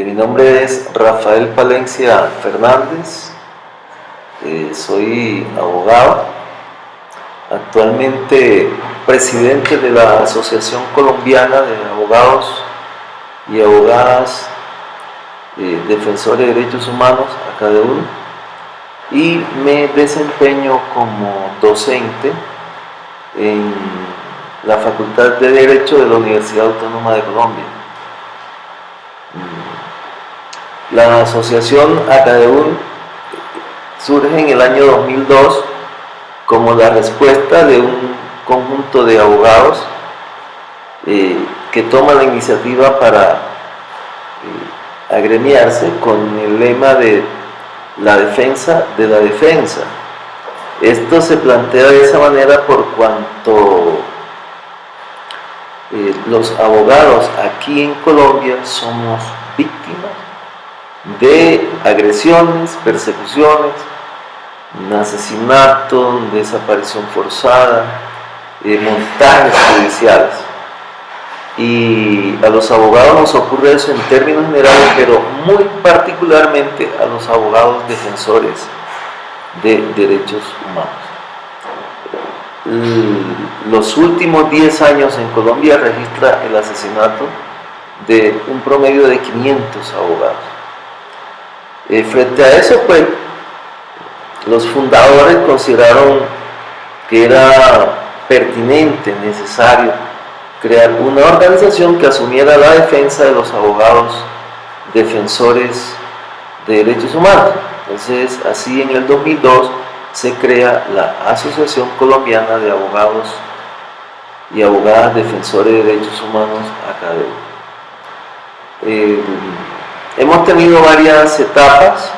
Mi nombre es Rafael Palencia Fernández, soy abogado, actualmente presidente de la Asociación Colombiana de Abogados y Abogadas Defensores de Derechos Humanos, ACADEUR, y me desempeño como docente en la Facultad de Derecho de la Universidad Autónoma de Colombia. La asociación ACADEUR surge en el año 2002 como la respuesta de un conjunto de abogados que toman la iniciativa para agremiarse con el lema de la defensa de la defensa. Esto se plantea de esa manera por cuanto los abogados aquí en Colombia somos víctimas de agresiones, persecuciones, asesinato, desaparición forzada, montajes judiciales. Y a los abogados nos ocurre eso en términos generales, pero muy particularmente a los abogados defensores de derechos humanos. Los últimos 10 años en Colombia registra el asesinato de un promedio de 500 abogados. Frente a eso, pues, los fundadores consideraron que era pertinente, necesario, crear una organización que asumiera la defensa de los abogados defensores de derechos humanos. Entonces, así en el 2002 se crea la Asociación Colombiana de Abogados y Abogadas Defensores de Derechos Humanos, ACADEUR. Hemos tenido varias etapas.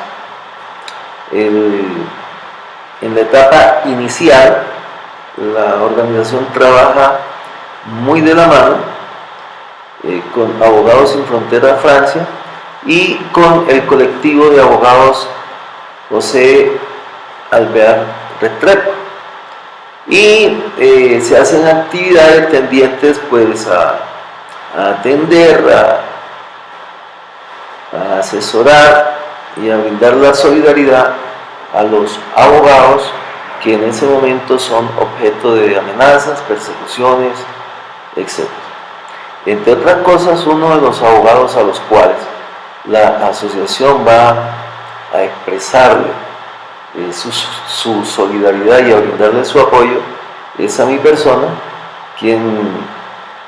En la etapa inicial, la organización trabaja muy de la mano con Abogados Sin Fronteras Francia y con el colectivo de abogados José Alvear Restrepo, y se hacen actividades tendientes pues a atender, a asesorar y a brindar la solidaridad a los abogados que en ese momento son objeto de amenazas, persecuciones, etc. Entre otras cosas, uno de los abogados a los cuales la asociación va a expresarle su solidaridad y a brindarle su apoyo es a mi persona, quien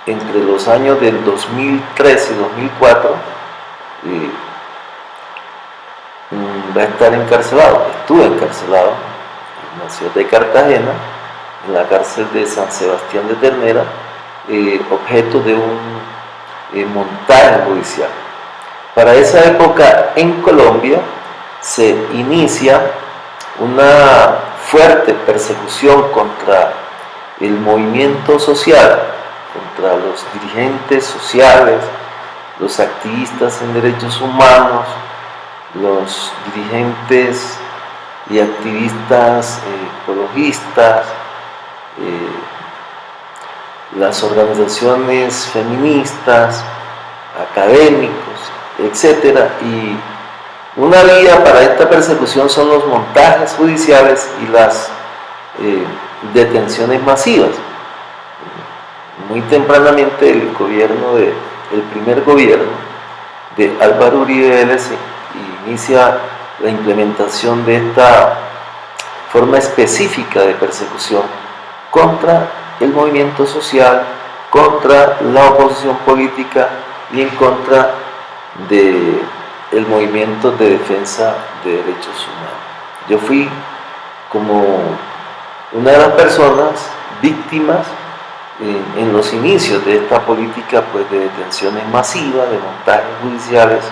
entre los años del 2003 y 2004 va a estar encarcelado. Estuve encarcelado en la ciudad de Cartagena, en la cárcel de San Sebastián de Ternera, objeto de un montaje judicial. Para esa época en Colombia se inicia una fuerte persecución contra el movimiento social, contra los dirigentes sociales, los activistas en derechos humanos, los dirigentes y activistas ecologistas, las organizaciones feministas, académicos, etc. Y una vía para esta persecución son los montajes judiciales y las detenciones masivas. Muy tempranamente el primer gobierno de Álvaro Uribe Vélez inicia la implementación de esta forma específica de persecución contra el movimiento social, contra la oposición política y en contra del movimiento de defensa de derechos humanos. Yo fui como una de las personas víctimas en los inicios de esta política, pues, de detenciones masivas, de montajes judiciales,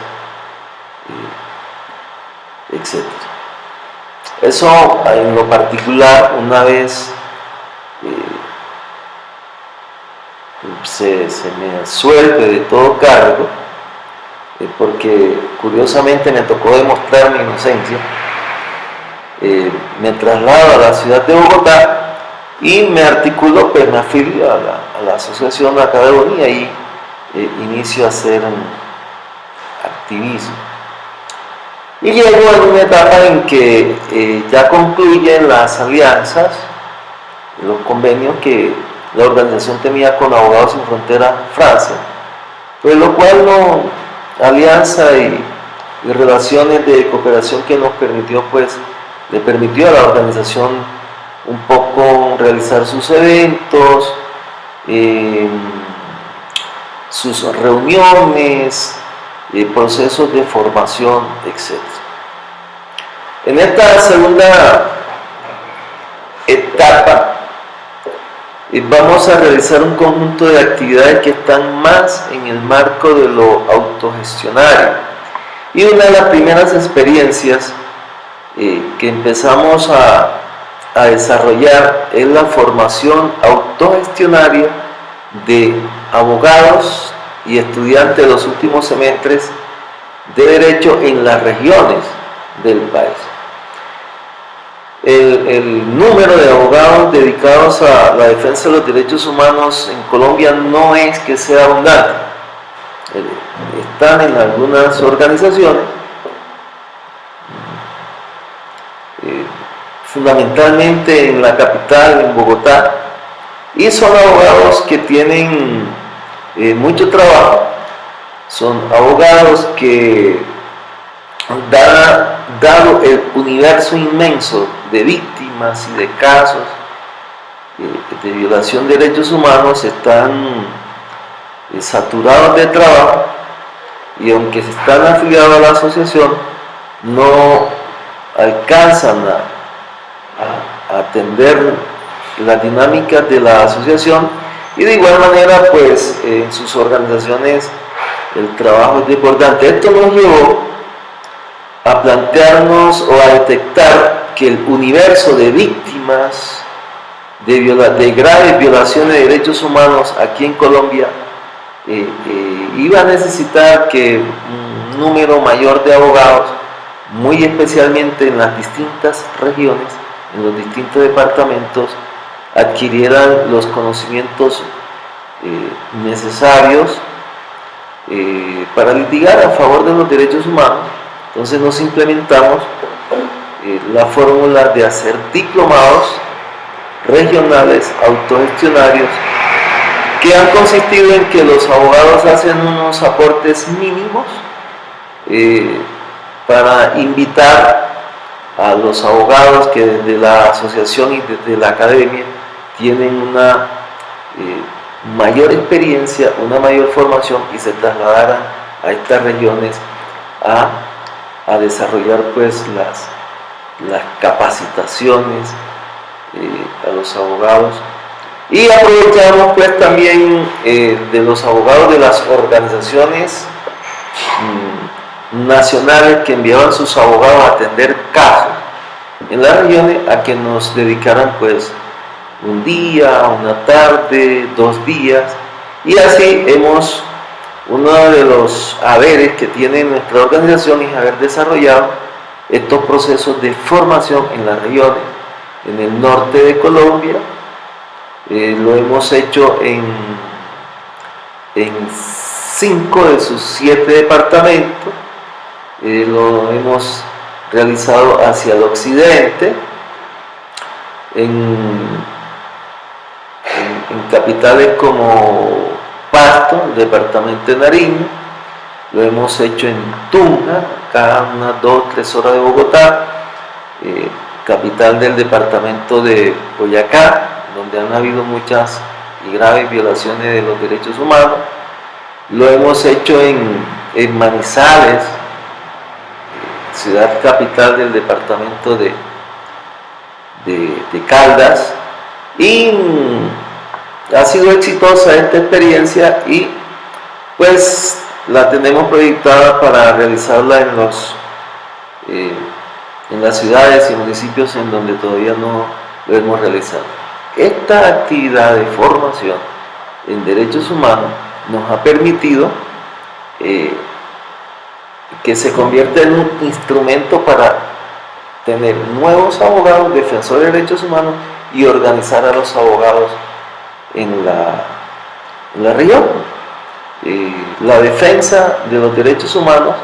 etc. Eso en lo particular, una vez se me absuelve de todo cargo, porque curiosamente me tocó demostrar mi inocencia, me traslado a la ciudad de Bogotá y me articulo, pues me afilio a la asociación ACADEUR y ahí inicio a hacer activismo. Y llegó en una etapa en que ya concluyen las alianzas, los convenios que la organización tenía con Abogados Sin Fronteras Francia, pues lo cual alianza y relaciones de cooperación que nos permitió, pues le permitió a la organización un poco realizar sus eventos, sus reuniones, procesos de formación, etc. En esta segunda etapa vamos a realizar un conjunto de actividades que están más en el marco de lo autogestionario. Y una de las primeras experiencias que empezamos a desarrollar es la formación autogestionaria de abogados y estudiantes de los últimos semestres de Derecho en las regiones del país. El número de abogados dedicados a la defensa de los derechos humanos en Colombia no es que sea abundante. Están en algunas organizaciones, fundamentalmente en la capital, en Bogotá, y son abogados que tienen mucho trabajo, son abogados que, dado el universo inmenso de víctimas y de casos de violación de derechos humanos, están saturados de trabajo, y aunque están afiliados a la asociación, no alcanzan a atender las dinámicas de la asociación, y de igual manera pues en sus organizaciones el trabajo es desbordante. Esto nos llevó a plantearnos o a detectar que el universo de víctimas de graves violaciones de derechos humanos aquí en Colombia iba a necesitar que un número mayor de abogados, muy especialmente en las distintas regiones, en los distintos departamentos, adquirieran los conocimientos necesarios para litigar a favor de los derechos humanos. Entonces nos implementamos la fórmula de hacer diplomados regionales autogestionarios, que han consistido en que los abogados hacen unos aportes mínimos para invitar a los abogados que desde la asociación y desde la academia tienen una mayor experiencia, una mayor formación, y se trasladaran a estas regiones a desarrollar pues las capacitaciones a los abogados. Y aprovechamos pues también de los abogados de las organizaciones nacionales que enviaban sus abogados a atender casos en las regiones, a que nos dedicaran pues un día, una tarde, 2 días, y así uno de los haberes que tiene nuestra organización es haber desarrollado estos procesos de formación en las regiones. En el norte de Colombia lo hemos hecho en 5 de sus 7 departamentos, lo hemos realizado hacia el occidente, en capitales como Pasto, el departamento de Nariño, lo hemos hecho en Tunja, acá unas 2-3 horas de Bogotá, capital del departamento de Boyacá, donde han habido muchas y graves violaciones de los derechos humanos. Lo hemos hecho en Manizales, ciudad capital del departamento de Caldas, y ha sido exitosa esta experiencia, y pues la tenemos proyectada para realizarla en las ciudades y municipios en donde todavía no lo hemos realizado. Esta actividad de formación en derechos humanos nos ha permitido que se convierta en un instrumento para tener nuevos abogados, defensores de derechos humanos, y organizar a los abogados en la región. La defensa de los derechos humanos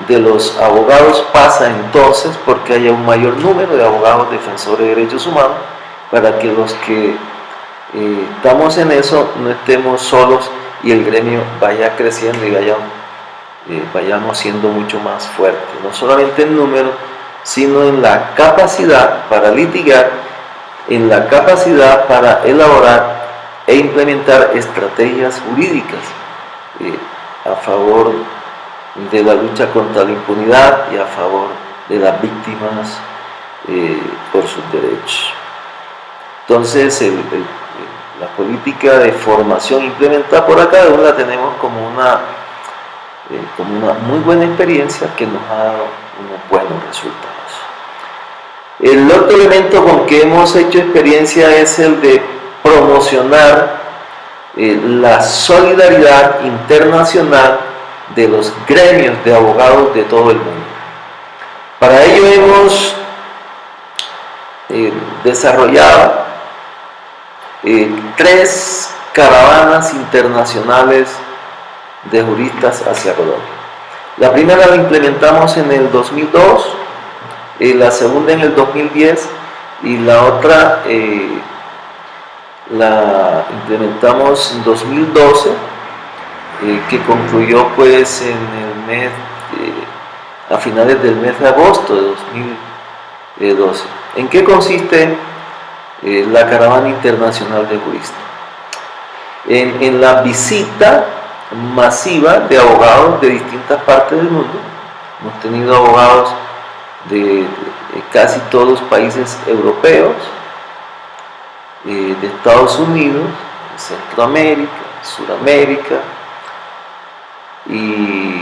de los abogados pasa entonces porque haya un mayor número de abogados defensores de derechos humanos, para que los que estamos en eso no estemos solos y el gremio vaya creciendo y vayamos siendo mucho más fuertes, no solamente en número, sino en la capacidad para litigar, en la capacidad para elaborar e implementar estrategias jurídicas a favor de la lucha contra la impunidad y a favor de las víctimas por sus derechos. Entonces, la política de formación implementada por acá la tenemos como una muy buena experiencia que nos ha dado unos buenos resultados. El otro elemento con que hemos hecho experiencia es el de promocionar la solidaridad internacional de los gremios de abogados de todo el mundo. Para ello hemos desarrollado 3 caravanas internacionales de juristas hacia Colombia. La primera la implementamos en el 2002, la segunda en el 2010 y la otra la implementamos en 2012, que concluyó pues en el mes a finales del mes de agosto de 2012. ¿En qué consiste la caravana internacional de juristas? En la visita masiva de abogados de distintas partes del mundo. Hemos tenido abogados de casi todos los países europeos, de Estados Unidos, de Centroamérica, Suramérica, y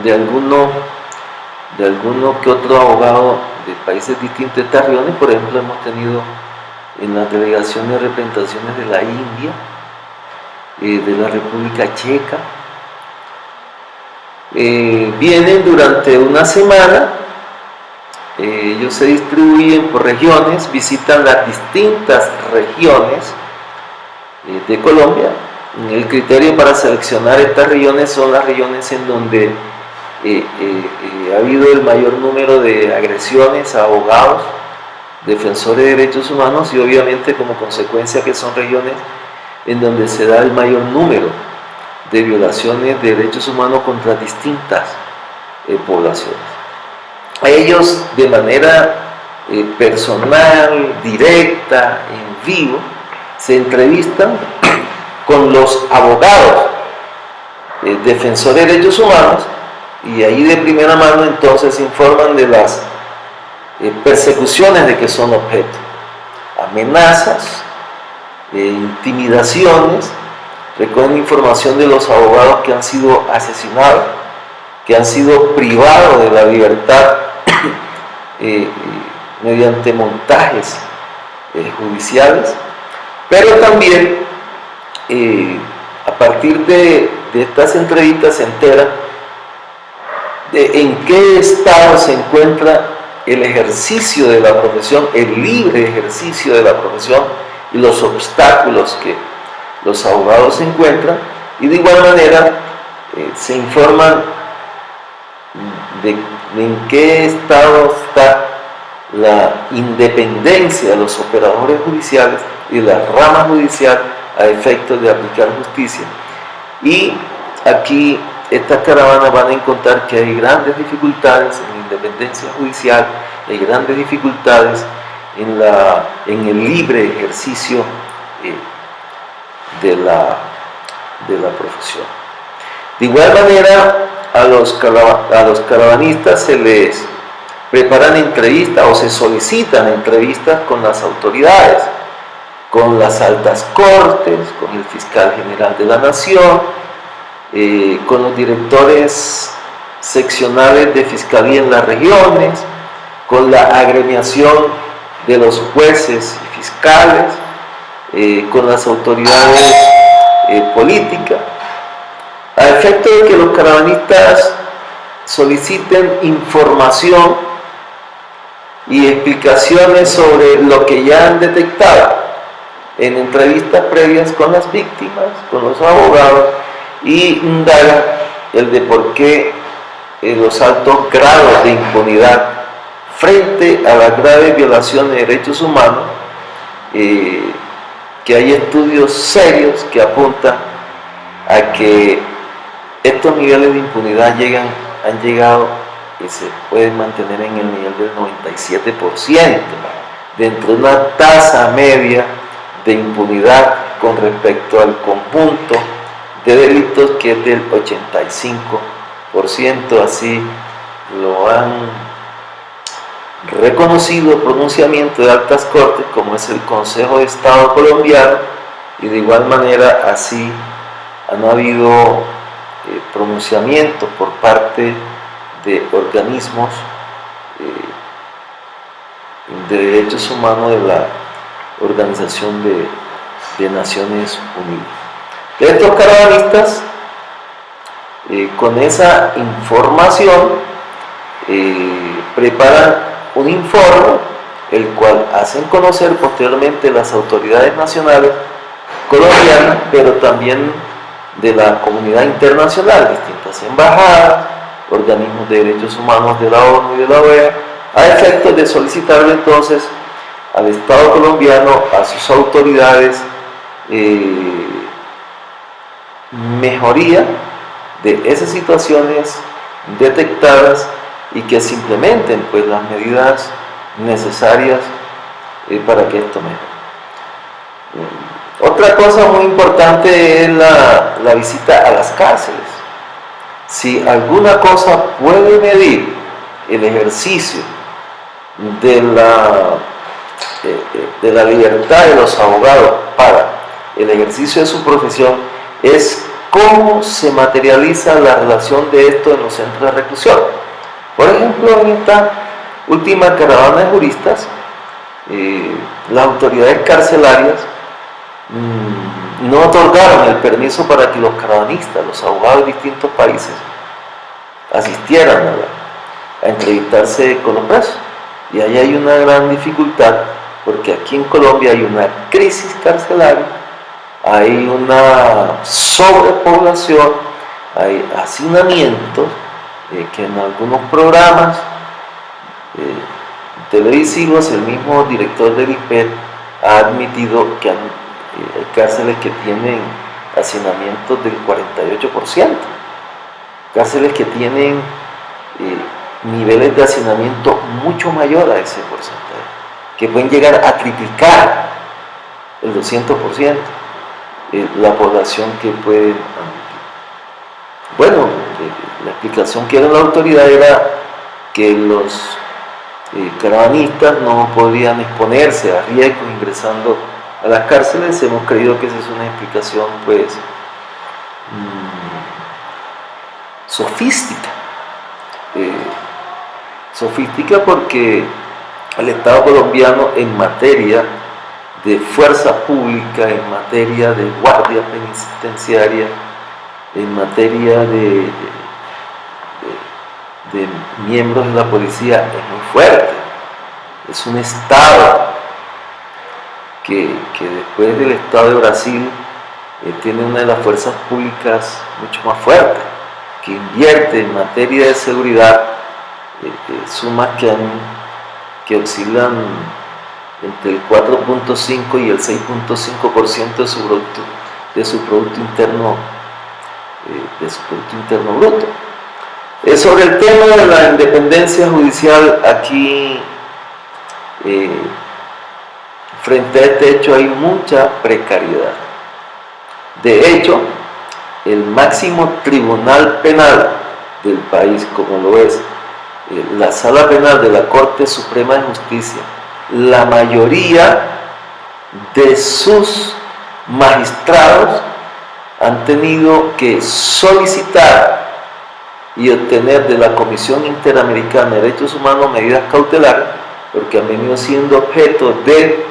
de alguno que otro abogado de países distintos de estas regiones. Por ejemplo, hemos tenido en las delegaciones representaciones de la India, de la República Checa. Vienen durante una semana, ellos se distribuyen por regiones, visitan las distintas regiones de Colombia. El criterio para seleccionar estas regiones son las regiones en donde ha habido el mayor número de agresiones a abogados, defensores de derechos humanos, y obviamente como consecuencia que son regiones en donde se da el mayor número de violaciones de derechos humanos contra distintas poblaciones. A ellos de manera personal, directa, en vivo, se entrevistan con los abogados defensores de derechos humanos, y ahí de primera mano entonces informan de las persecuciones de que son objeto, amenazas, intimidaciones. Recogen información de los abogados que han sido asesinados, que han sido privados de la libertad mediante montajes judiciales, pero también a partir de estas entrevistas se enteran de en qué estado se encuentra el ejercicio de la profesión, el libre ejercicio de la profesión, y los obstáculos que los abogados encuentran, y de igual manera se informan de en qué estado está la independencia de los operadores judiciales y la rama judicial a efectos de aplicar justicia. Y aquí estas caravanas van a encontrar que hay grandes dificultades en la independencia judicial, hay grandes dificultades en el libre ejercicio de la profesión. De igual manera, a los caravanistas se les preparan entrevistas o se solicitan entrevistas con las autoridades, con las altas cortes, con el fiscal general de la nación, con los directores seccionales de fiscalía en las regiones, con la agremiación de los jueces y fiscales, con las autoridades políticas, a efecto de que los caravanistas soliciten información y explicaciones sobre lo que ya han detectado en entrevistas previas con las víctimas, con los abogados, y indagan el de por qué los altos grados de impunidad frente a las graves violaciones de derechos humanos, que hay estudios serios que apuntan a que estos niveles de impunidad han llegado y se pueden mantener en el nivel del 97%, dentro de una tasa media de impunidad con respecto al conjunto de delitos que es del 85%, así lo han reconocido pronunciamiento de altas cortes como es el Consejo de Estado colombiano, y de igual manera así han habido pronunciamientos por parte de organismos de derechos humanos de la Organización de Naciones Unidas. Estos caravanistas, con esa información, preparan un informe, el cual hacen conocer posteriormente las autoridades nacionales colombianas, pero también de la comunidad internacional, distintas embajadas, organismos de derechos humanos de la ONU y de la OEA, a efectos de solicitarle entonces al Estado colombiano, a sus autoridades, mejoría de esas situaciones detectadas y que se implementen pues las medidas necesarias para que esto mejore. Otra cosa muy importante es la visita a las cárceles. Si alguna cosa puede medir el ejercicio de la libertad de los abogados para el ejercicio de su profesión, es cómo se materializa la relación de esto en los centros de reclusión. Por ejemplo, en esta última caravana de juristas, las autoridades carcelarias no otorgaron el permiso para que los caravanistas, los abogados de distintos países, asistieran a entrevistarse con los presos. Y ahí hay una gran dificultad, porque aquí en Colombia hay una crisis carcelaria, hay una sobrepoblación, hay hacinamientos, que en algunos programas televisivos el mismo director del IPED ha admitido que hay cárceles que tienen hacinamientos del 48%, cárceles que tienen niveles de hacinamiento mucho mayor a ese porcentaje, que pueden llegar a triplicar el 200% la población que pueden admitir. Bueno, la explicación que dio la autoridad era que los caravanistas no podían exponerse a riesgos ingresando a las cárceles. Hemos creído que esa es una explicación pues sofística. Sofística porque el Estado colombiano, en materia de fuerza pública, en materia de guardia penitenciaria, en materia de miembros de la policía, es muy fuerte. Es un Estado que después del Estado de Brasil tiene una de las fuerzas públicas mucho más fuertes, que invierte en materia de seguridad sumas que oscilan entre el 4.5 y el 6.5% de su Producto Interno Bruto. Sobre el tema de la independencia judicial, aquí frente a este hecho hay mucha precariedad. De hecho, el máximo tribunal penal del país, como lo es la Sala Penal de la Corte Suprema de Justicia, la mayoría de sus magistrados han tenido que solicitar y obtener de la Comisión Interamericana de Derechos Humanos medidas cautelares, porque han venido siendo objeto de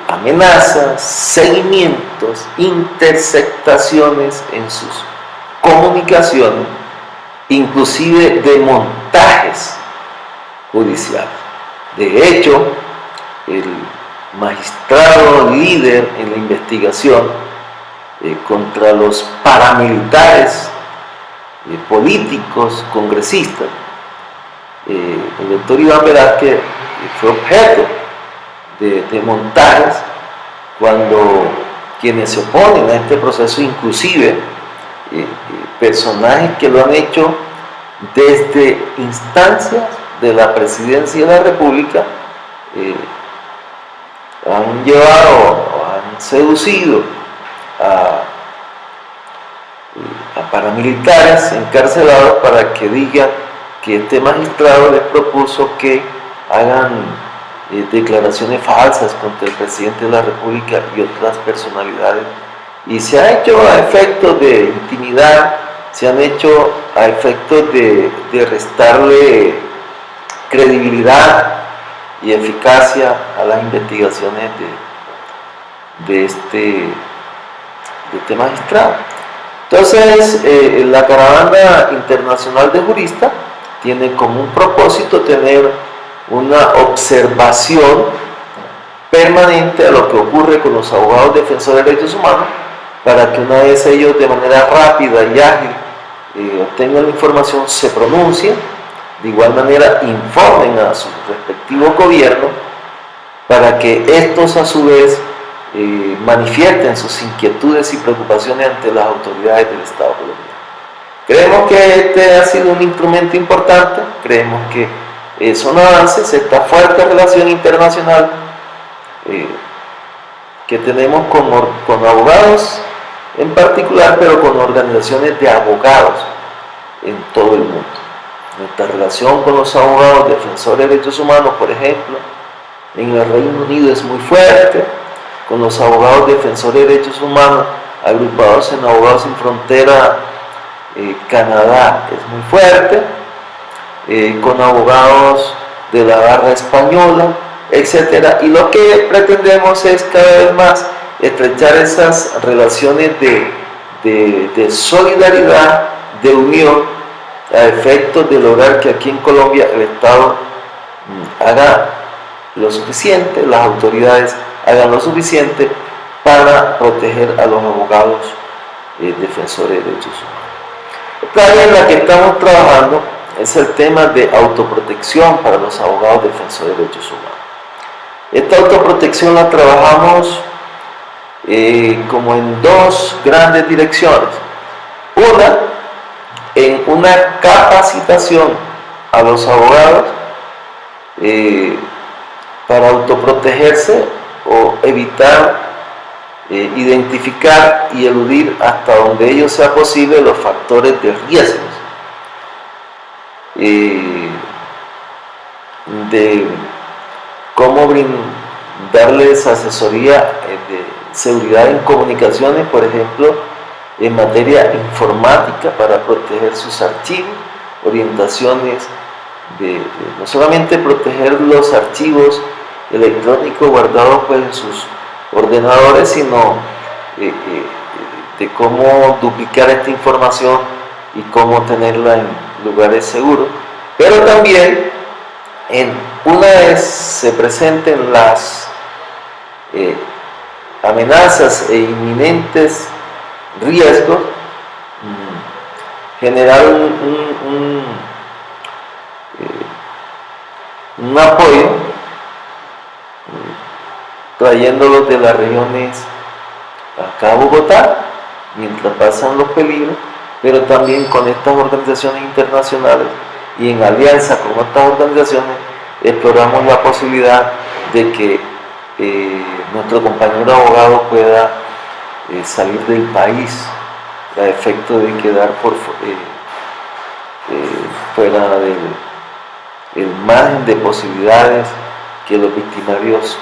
amenazas, seguimientos, interceptaciones en sus comunicaciones, inclusive de montajes judiciales. De hecho, el magistrado líder en la investigación contra los paramilitares políticos, congresistas. El doctor Iván Velázquez fue objeto de montajes cuando quienes se oponen a este proceso, inclusive personajes que lo han hecho desde instancias de la presidencia de la República, han llevado, han seducido a paramilitares encarcelados para que digan que este magistrado les propuso que hagan declaraciones falsas contra el presidente de la República y otras personalidades, y se ha hecho a efectos de intimidar, se han hecho a efectos de restarle credibilidad y eficacia a las investigaciones de este magistrado. Entonces, la Caravana Internacional de Juristas tiene como un propósito tener una observación permanente a lo que ocurre con los abogados defensores de derechos humanos, para que una vez ellos de manera rápida y ágil obtengan la información, se pronuncien, de igual manera informen a sus respectivos gobiernos, para que estos a su vez manifiesten sus inquietudes y preocupaciones ante las autoridades del Estado colombiano. Creemos que este ha sido un instrumento importante, creemos que son avances, esta fuerte relación internacional que tenemos con abogados en particular, pero con organizaciones de abogados en todo el mundo. Nuestra relación con los abogados defensores de derechos humanos, por ejemplo, en el Reino Unido es muy fuerte, con los abogados defensores de derechos humanos agrupados en Abogados Sin Frontera, Canadá, es muy fuerte, con abogados de la barra española, etc. Y lo que pretendemos es cada vez más estrechar esas relaciones de solidaridad, de unión, a efectos de lograr que aquí en Colombia el Estado haga lo suficiente, las autoridades hagan lo suficiente para proteger a los abogados defensores de derechos humanos. Otra área en la que estamos trabajando es el tema de autoprotección para los abogados defensores de derechos humanos. Esta autoprotección la trabajamos como en dos grandes direcciones. Una, en una capacitación a los abogados para autoprotegerse o evitar, identificar y eludir hasta donde ello sea posible los factores de riesgos de cómo darles asesoría de seguridad en comunicaciones, por ejemplo, en materia informática para proteger sus archivos, orientaciones no solamente proteger los archivos electrónicos guardados pues en sus ordenadores, sino de cómo duplicar esta información y cómo tenerla en lugares seguros, pero también una vez se presenten las amenazas e inminentes riesgos, generar un apoyo, trayéndolos de las regiones acá a Bogotá, mientras pasan los peligros, pero también con estas organizaciones internacionales y en alianza con otras organizaciones exploramos la posibilidad de que nuestro compañero abogado pueda salir del país a efecto de quedar fuera del margen de posibilidades que los victimarios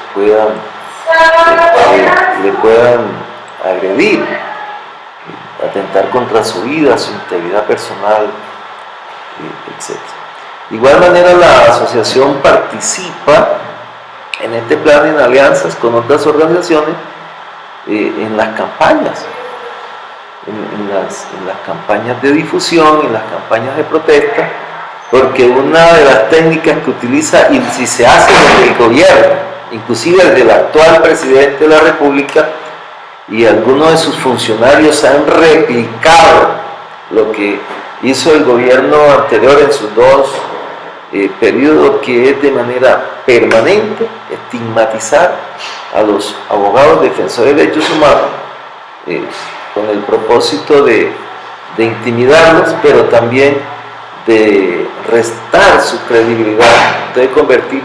le puedan agredir, atentar contra su vida, su integridad personal, etc. De igual manera, la asociación participa en este plan en alianzas con otras organizaciones en las campañas, en las campañas de difusión, en las campañas de protesta, porque una de las técnicas que utiliza, y si se hace desde el gobierno, inclusive desde el actual presidente de la República, y algunos de sus funcionarios han replicado lo que hizo el gobierno anterior en sus dos periodos, que es de manera permanente estigmatizar a los abogados defensores de derechos humanos, con el propósito de intimidarlos, pero también de restar su credibilidad, de convertir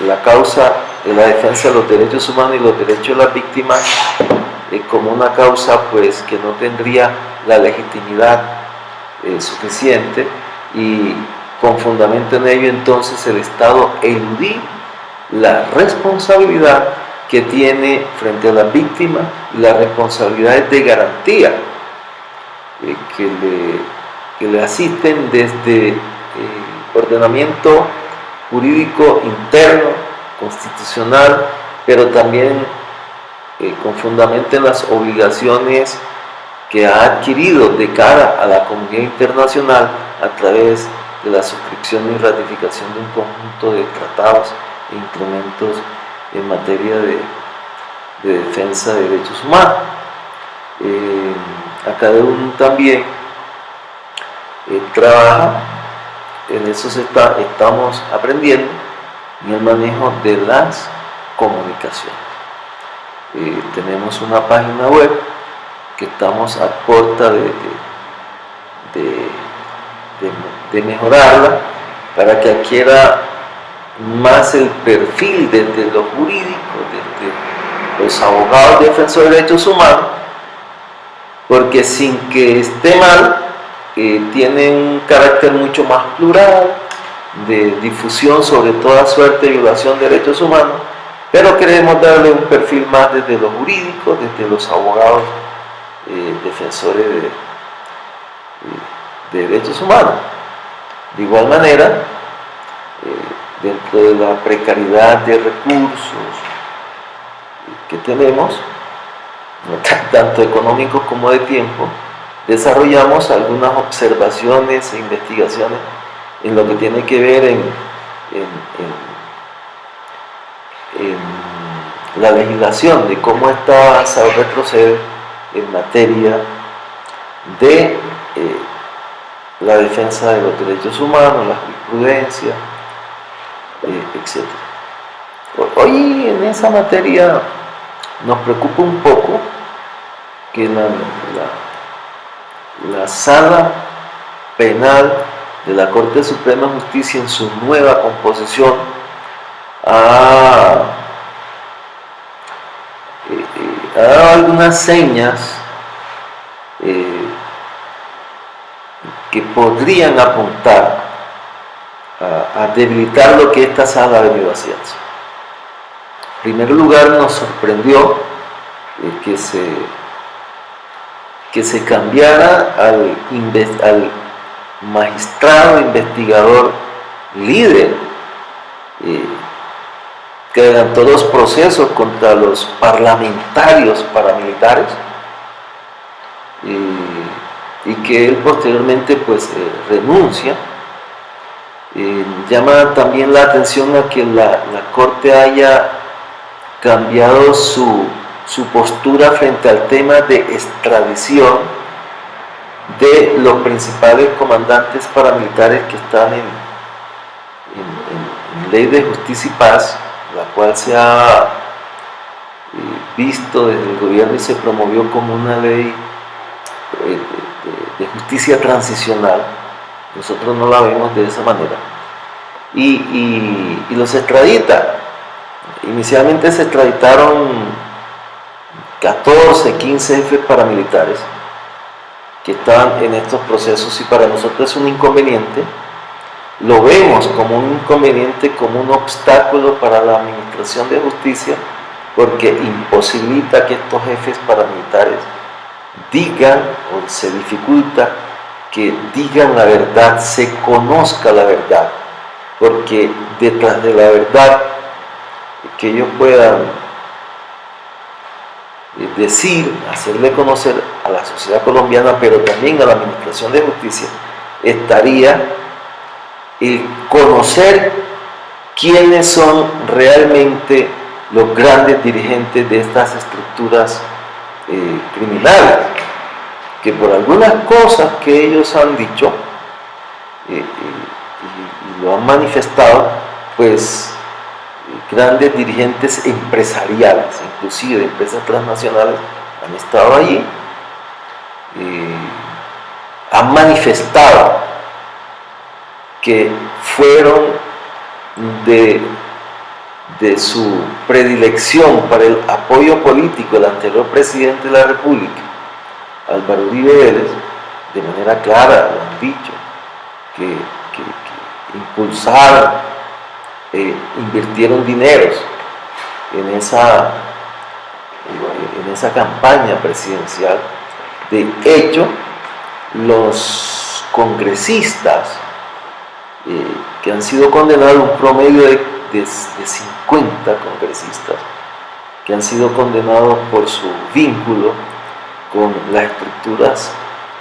la causa de la defensa de los derechos humanos y los derechos de las víctimas como una causa pues que no tendría la legitimidad suficiente, y con fundamento en ello entonces el Estado eludir la responsabilidad que tiene frente a las víctimas y las responsabilidades de garantía que le asisten desde ordenamiento jurídico interno, constitucional, pero también con fundamento en las obligaciones que ha adquirido de cara a la comunidad internacional a través de la suscripción y ratificación de un conjunto de tratados e instrumentos en materia de defensa de derechos humanos. Acá también trabaja, en eso estamos aprendiendo, en el manejo de las comunicaciones. Tenemos una página web que estamos a puerta de mejorarla para que adquiera más el perfil desde lo jurídico, desde los abogados defensores de derechos humanos, porque sin que esté mal, tiene un carácter mucho más plural, de difusión sobre toda suerte de violación de derechos humanos, pero queremos darle un perfil más desde lo jurídico, desde los abogados defensores de derechos humanos. De igual manera, dentro de la precariedad de recursos que tenemos, tanto económicos como de tiempo, desarrollamos algunas observaciones e investigaciones en lo que tiene que ver en la legislación, de cómo esta se retrocede en materia de la defensa de los derechos humanos, la jurisprudencia, etc. Hoy en esa materia nos preocupa un poco que la Sala Penal de la Corte Suprema de Justicia, en su nueva composición, ha dado algunas señas que podrían apuntar a debilitar lo que esta sala ha venido haciendo. En primer lugar, nos sorprendió que se cambiara al magistrado investigador líder que adelantó los procesos contra los parlamentarios paramilitares, y que él posteriormente pues renuncia. Llama también la atención a que la Corte haya cambiado su postura frente al tema de extradición de los principales comandantes paramilitares que están en Ley de Justicia y Paz, la cual se ha visto desde el gobierno y se promovió como una ley de justicia transicional. Nosotros no la vemos de esa manera, y los extradita. Inicialmente se extraditaron 14, 15 jefes paramilitares que estaban en estos procesos, y para nosotros es un inconveniente. Lo vemos como un inconveniente, como un obstáculo para la administración de justicia, porque imposibilita que estos jefes paramilitares digan, o se dificulta que digan la verdad, se conozca la verdad, porque detrás de la verdad que ellos puedan decir, hacerle conocer a la sociedad colombiana, pero también a la administración de justicia, estaría el conocer quiénes son realmente los grandes dirigentes de estas estructuras criminales. que por algunas cosas que ellos han dicho y lo han manifestado, pues grandes dirigentes empresariales, inclusive de empresas transnacionales, han estado allí, han manifestado que fueron de su predilección para el apoyo político del anterior presidente de la República, Álvaro Uribe Vélez, de manera clara lo han dicho, que impulsaron, invirtieron dineros en esa campaña presidencial. De hecho, los congresistas que han sido condenados, un promedio de 50 congresistas que han sido condenados por su vínculo con las estructuras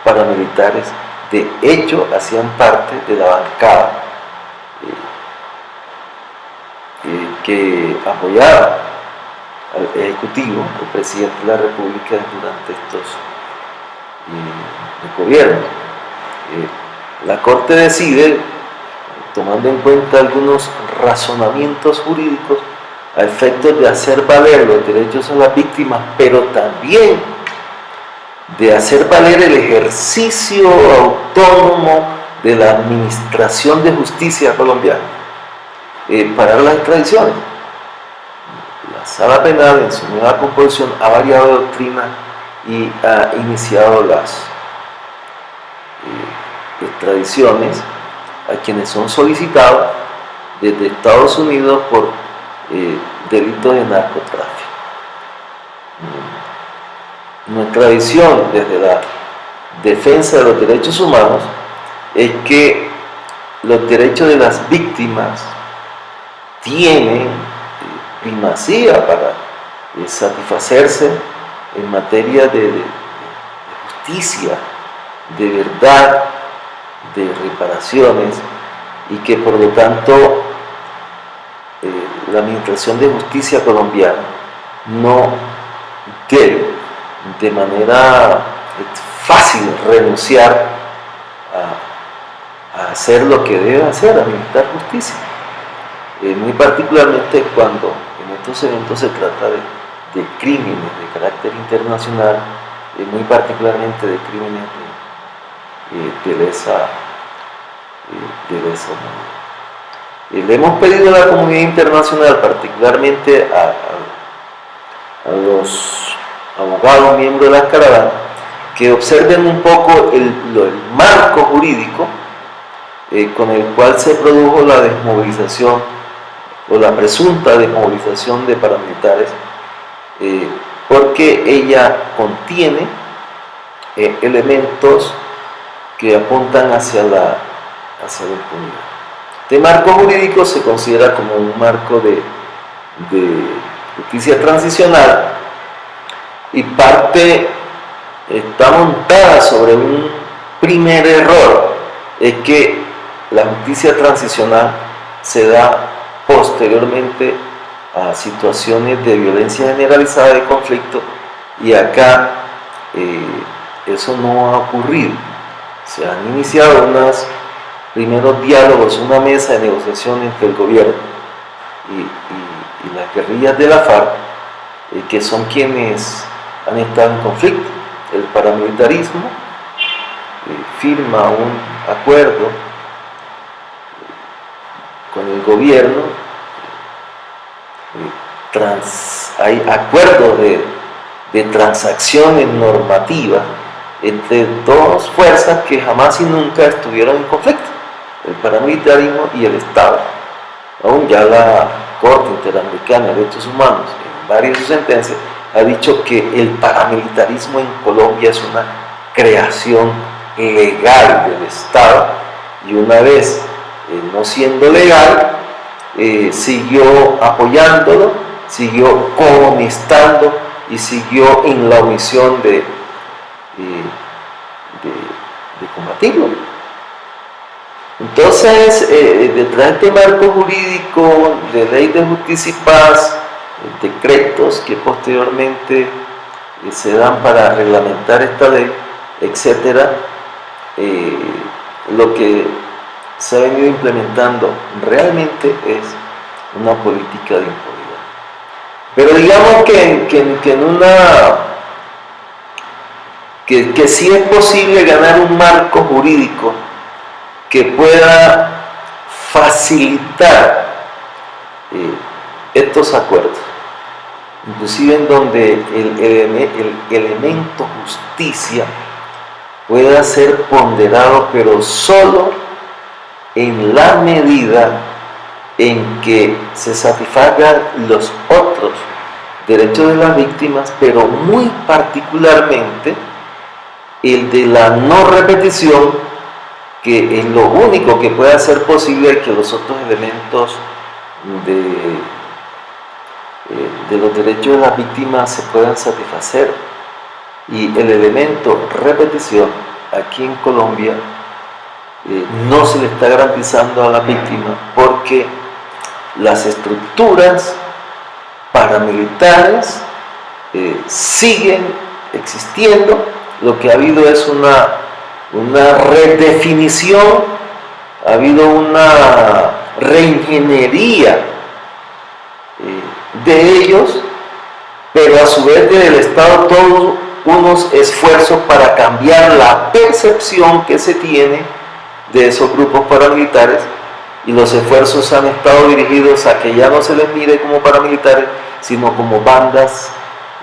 paramilitares, de hecho hacían parte de la bancada que apoyaba al Ejecutivo, al presidente de la República durante estos gobiernos. La Corte decide, tomando en cuenta algunos razonamientos jurídicos a efectos de hacer valer los derechos a las víctimas, pero también de hacer valer el ejercicio autónomo de la administración de justicia colombiana, parar las extradiciones. La Sala Penal, en su nueva composición, ha variado de doctrina y ha iniciado las extradiciones a quienes son solicitados desde Estados Unidos por delitos de narcotráfico. Nuestra visión desde la defensa de los derechos humanos es que los derechos de las víctimas tienen primacía para satisfacerse en materia de justicia, de verdad, de reparaciones, y que por lo tanto la Administración de Justicia colombiana no debe de manera fácil renunciar a hacer lo que debe hacer, administrar justicia, muy particularmente cuando en estos eventos se trata de crímenes de carácter internacional, muy particularmente de crímenes de lesa humanidad. Le hemos pedido a la comunidad internacional, particularmente a los abogados miembros de la caravana, que observen un poco el marco jurídico con el cual se produjo la desmovilización o la presunta desmovilización de paramilitares, porque ella contiene elementos que apuntan hacia la impunidad. Este marco jurídico se considera como un marco de justicia transicional, y parte está montada sobre un primer error, es que la justicia transicional se da posteriormente a situaciones de violencia generalizada, de conflicto, y acá eso no ha ocurrido. Se han iniciado unos primeros diálogos, una mesa de negociación entre el gobierno y las guerrillas de la FARC, que son quienes han estado en conflicto. El paramilitarismo firma un acuerdo con el gobierno, hay acuerdos de transacciones normativas entre dos fuerzas que jamás y nunca estuvieron en conflicto, el paramilitarismo y el Estado. Aún ya la Corte Interamericana de Derechos Humanos, en varias de sus sentencias, ha dicho que el paramilitarismo en Colombia es una creación legal del Estado, y una vez no siendo legal, siguió apoyándolo, siguió comunistando y siguió en la omisión de combatirlo. Entonces, detrás de este marco jurídico de ley de justicia y paz, decretos que posteriormente se dan para reglamentar esta ley, etcétera, lo que se ha venido implementando realmente es una política de impunidad. Pero digamos que sí es posible ganar un marco jurídico que pueda facilitar estos acuerdos, inclusive en donde el elemento justicia pueda ser ponderado, pero solo en la medida en que se satisfagan los otros derechos de las víctimas, pero muy particularmente el de la no repetición, que es lo único que puede hacer posible que los otros elementos de los derechos de las víctimas se puedan satisfacer. Y el elemento repetición aquí en Colombia no se le está garantizando a la víctima, porque las estructuras paramilitares siguen existiendo. Lo que ha habido es una redefinición, ha habido una reingeniería de ellos, pero a su vez del Estado todos unos esfuerzos para cambiar la percepción que se tiene de esos grupos paramilitares, y los esfuerzos han estado dirigidos a que ya no se les mire como paramilitares, sino como bandas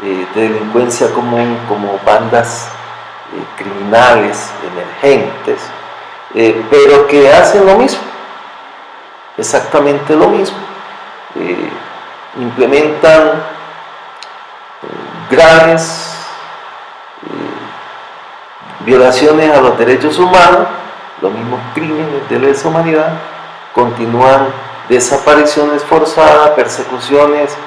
de delincuencia común, como bandas criminales emergentes, pero que hacen lo mismo, exactamente lo mismo. Implementan graves violaciones a los derechos humanos, los mismos crímenes de lesa humanidad, continúan desapariciones forzadas, persecuciones,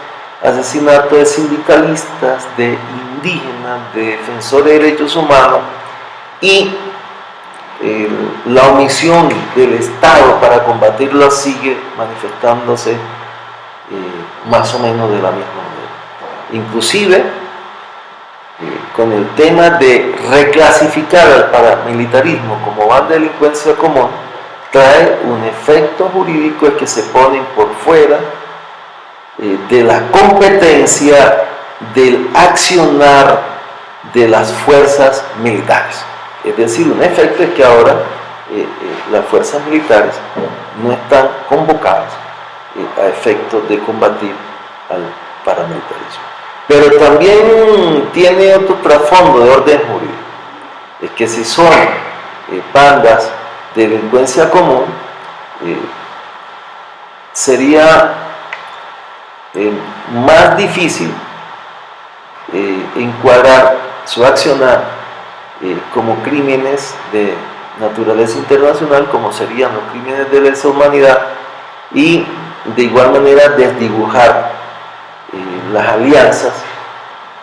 asesinatos de sindicalistas, de indígenas, de defensores de derechos humanos, y la omisión del Estado para combatirlo sigue manifestándose más o menos de la misma manera. Inclusive con el tema de reclasificar al paramilitarismo como banda de delincuencia común, trae un efecto jurídico, es que se ponen por fuera de la competencia del accionar de las fuerzas militares. Es decir, un efecto es que ahora las fuerzas militares no están convocadas a efectos de combatir al paramilitarismo. Pero también tiene otro trasfondo de orden jurídico, es que si son bandas de delincuencia común, sería más difícil encuadrar su accionar como crímenes de naturaleza internacional, como serían los crímenes de lesa humanidad, y de igual manera desdibujar las alianzas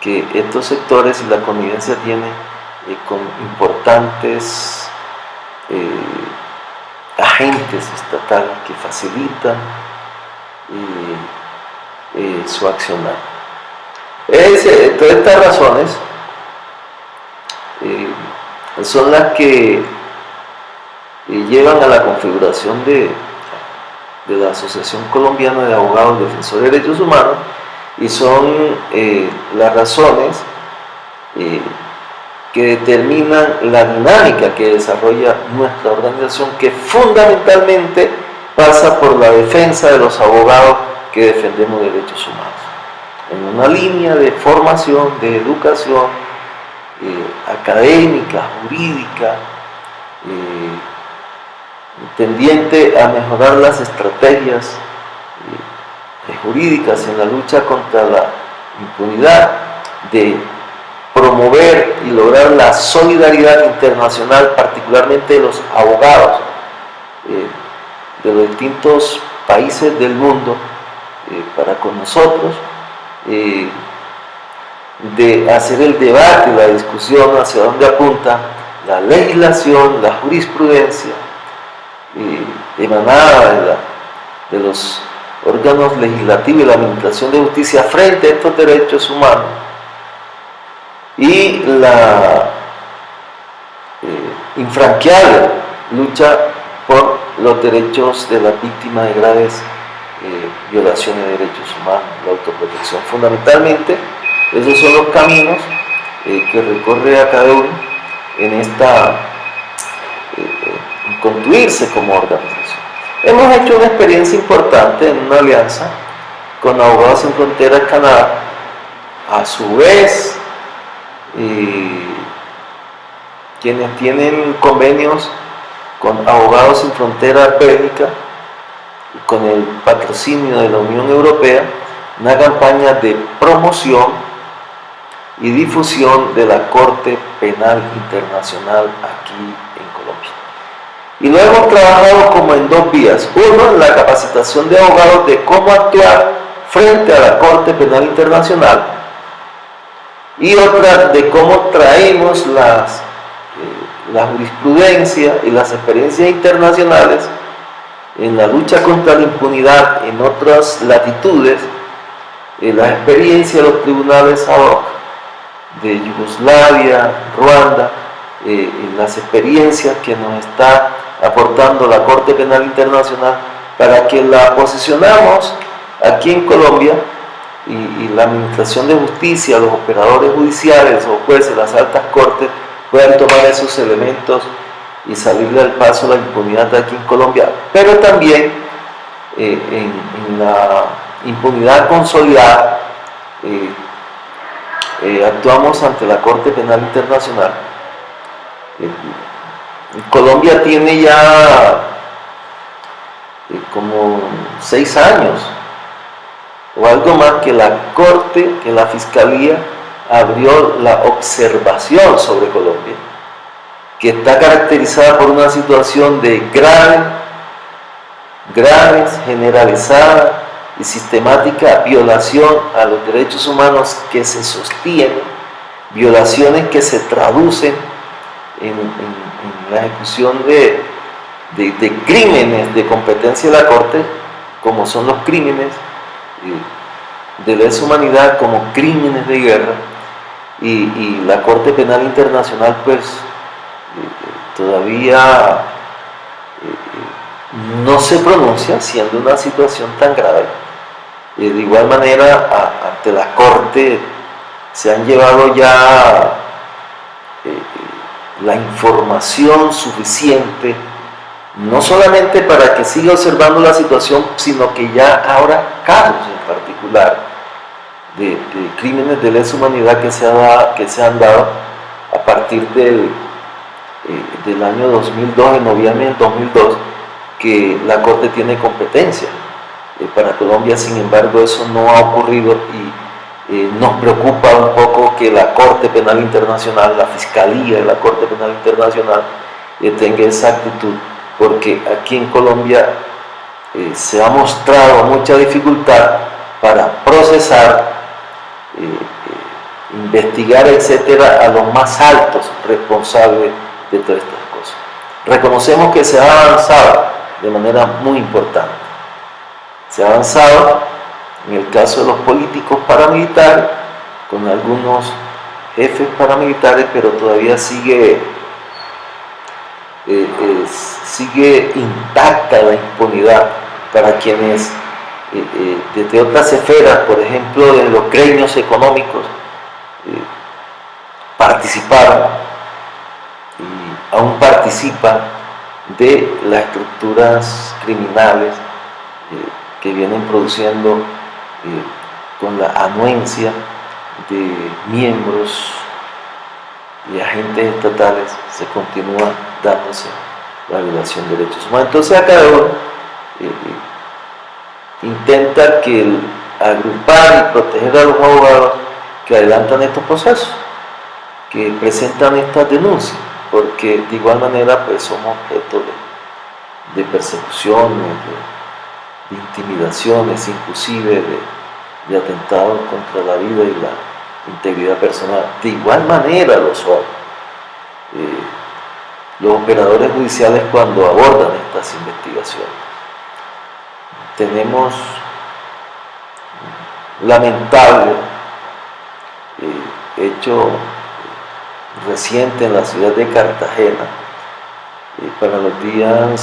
que estos sectores y la connivencia tienen con importantes agentes estatales que facilitan su accionar. Todas estas razones son las que llevan a la configuración de la Asociación Colombiana de Abogados Defensores de Derechos Humanos, y son las razones que determinan la dinámica que desarrolla nuestra organización, que fundamentalmente pasa por la defensa de los abogados que defendemos derechos humanos, en una línea de formación, de educación académica, jurídica, tendiente a mejorar las estrategias jurídicas en la lucha contra la impunidad, de promover y lograr la solidaridad internacional, particularmente de los abogados de los distintos países del mundo para con nosotros, de hacer el debate, la discusión hacia dónde apunta la legislación, la jurisprudencia emanada de los órganos legislativos y la administración de justicia frente a estos derechos humanos, y infranqueable lucha por los derechos de las víctimas de graves violaciones de derechos humanos, la autoprotección. Fundamentalmente, esos son los caminos que recorre a cada uno en esta constituirse como organización. Hemos hecho una experiencia importante en una alianza con Abogados Sin Fronteras Canadá. A su vez, quienes tienen convenios con Abogados Sin Fronteras Bélgica, con el patrocinio de la Unión Europea, una campaña de promoción y difusión de la Corte Penal Internacional aquí en Colombia. Y lo hemos trabajado como en dos vías. Uno, en la capacitación de abogados de cómo actuar frente a la Corte Penal Internacional, y otra de cómo traemos la jurisprudencia y las experiencias internacionales en la lucha contra la impunidad en otras latitudes, la experiencia de los tribunales ad hoc de Yugoslavia, Ruanda, las experiencias que nos está aportando la Corte Penal Internacional, para que la posicionamos aquí en Colombia, y la Administración de Justicia, los operadores judiciales, los jueces, las altas cortes, puedan tomar esos elementos y salirle al paso a la impunidad aquí en Colombia, pero también en la impunidad consolidada. Actuamos ante la Corte Penal Internacional. Colombia tiene ya como 6 años o algo más que la Corte, que la Fiscalía abrió la observación sobre Colombia, que está caracterizada por una situación de graves, generalizada y sistemática violación a los derechos humanos que se sostienen, violaciones que se traducen en la ejecución de crímenes de competencia de la Corte, como son los crímenes de lesa humanidad, como crímenes de guerra, y la Corte Penal Internacional pues todavía no se pronuncia, siendo una situación tan grave. De igual manera, ante la Corte se han llevado ya la información suficiente, no solamente para que siga observando la situación, sino que ya ahora casos en particular de crímenes de lesa humanidad que se han dado a partir del año 2002, en noviembre del 2002, que la Corte tiene competencia. Para Colombia, sin embargo, eso no ha ocurrido, y nos preocupa un poco que la Corte Penal Internacional, la Fiscalía de la Corte Penal Internacional, tenga esa actitud, porque aquí en Colombia se ha mostrado mucha dificultad para procesar, investigar, etcétera, a los más altos responsables de todas estas cosas. Reconocemos que se ha avanzado de manera muy importante. Se ha avanzado en el caso de los políticos paramilitares, con algunos jefes paramilitares, pero todavía sigue intacta la impunidad para quienes desde otras esferas, por ejemplo de los gremios económicos, participaron y aún participan de las estructuras criminales que vienen produciendo con la anuencia de miembros y agentes estatales. Se continúa dándose la violación de derechos humanos. Entonces acá intenta agrupar y proteger a los abogados que adelantan estos procesos, que presentan estas denuncias, porque de igual manera pues somos objeto de persecuciones, de intimidaciones, inclusive de atentados contra la vida y la integridad personal. De igual manera lo son los operadores judiciales cuando abordan estas investigaciones. Tenemos lamentable hecho reciente en la ciudad de Cartagena, para los días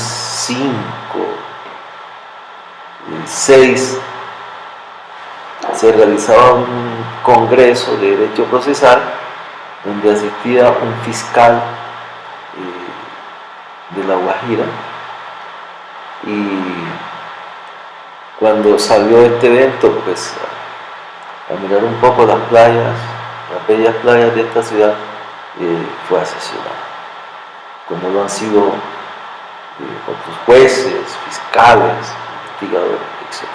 5 y 6 se realizaba un congreso de derecho procesal donde asistía un fiscal de La Guajira, y cuando salió de este evento, pues a mirar un poco las playas, las bellas playas de esta ciudad, fue asesinado, como lo han sido otros jueces, fiscales, investigadores, etc.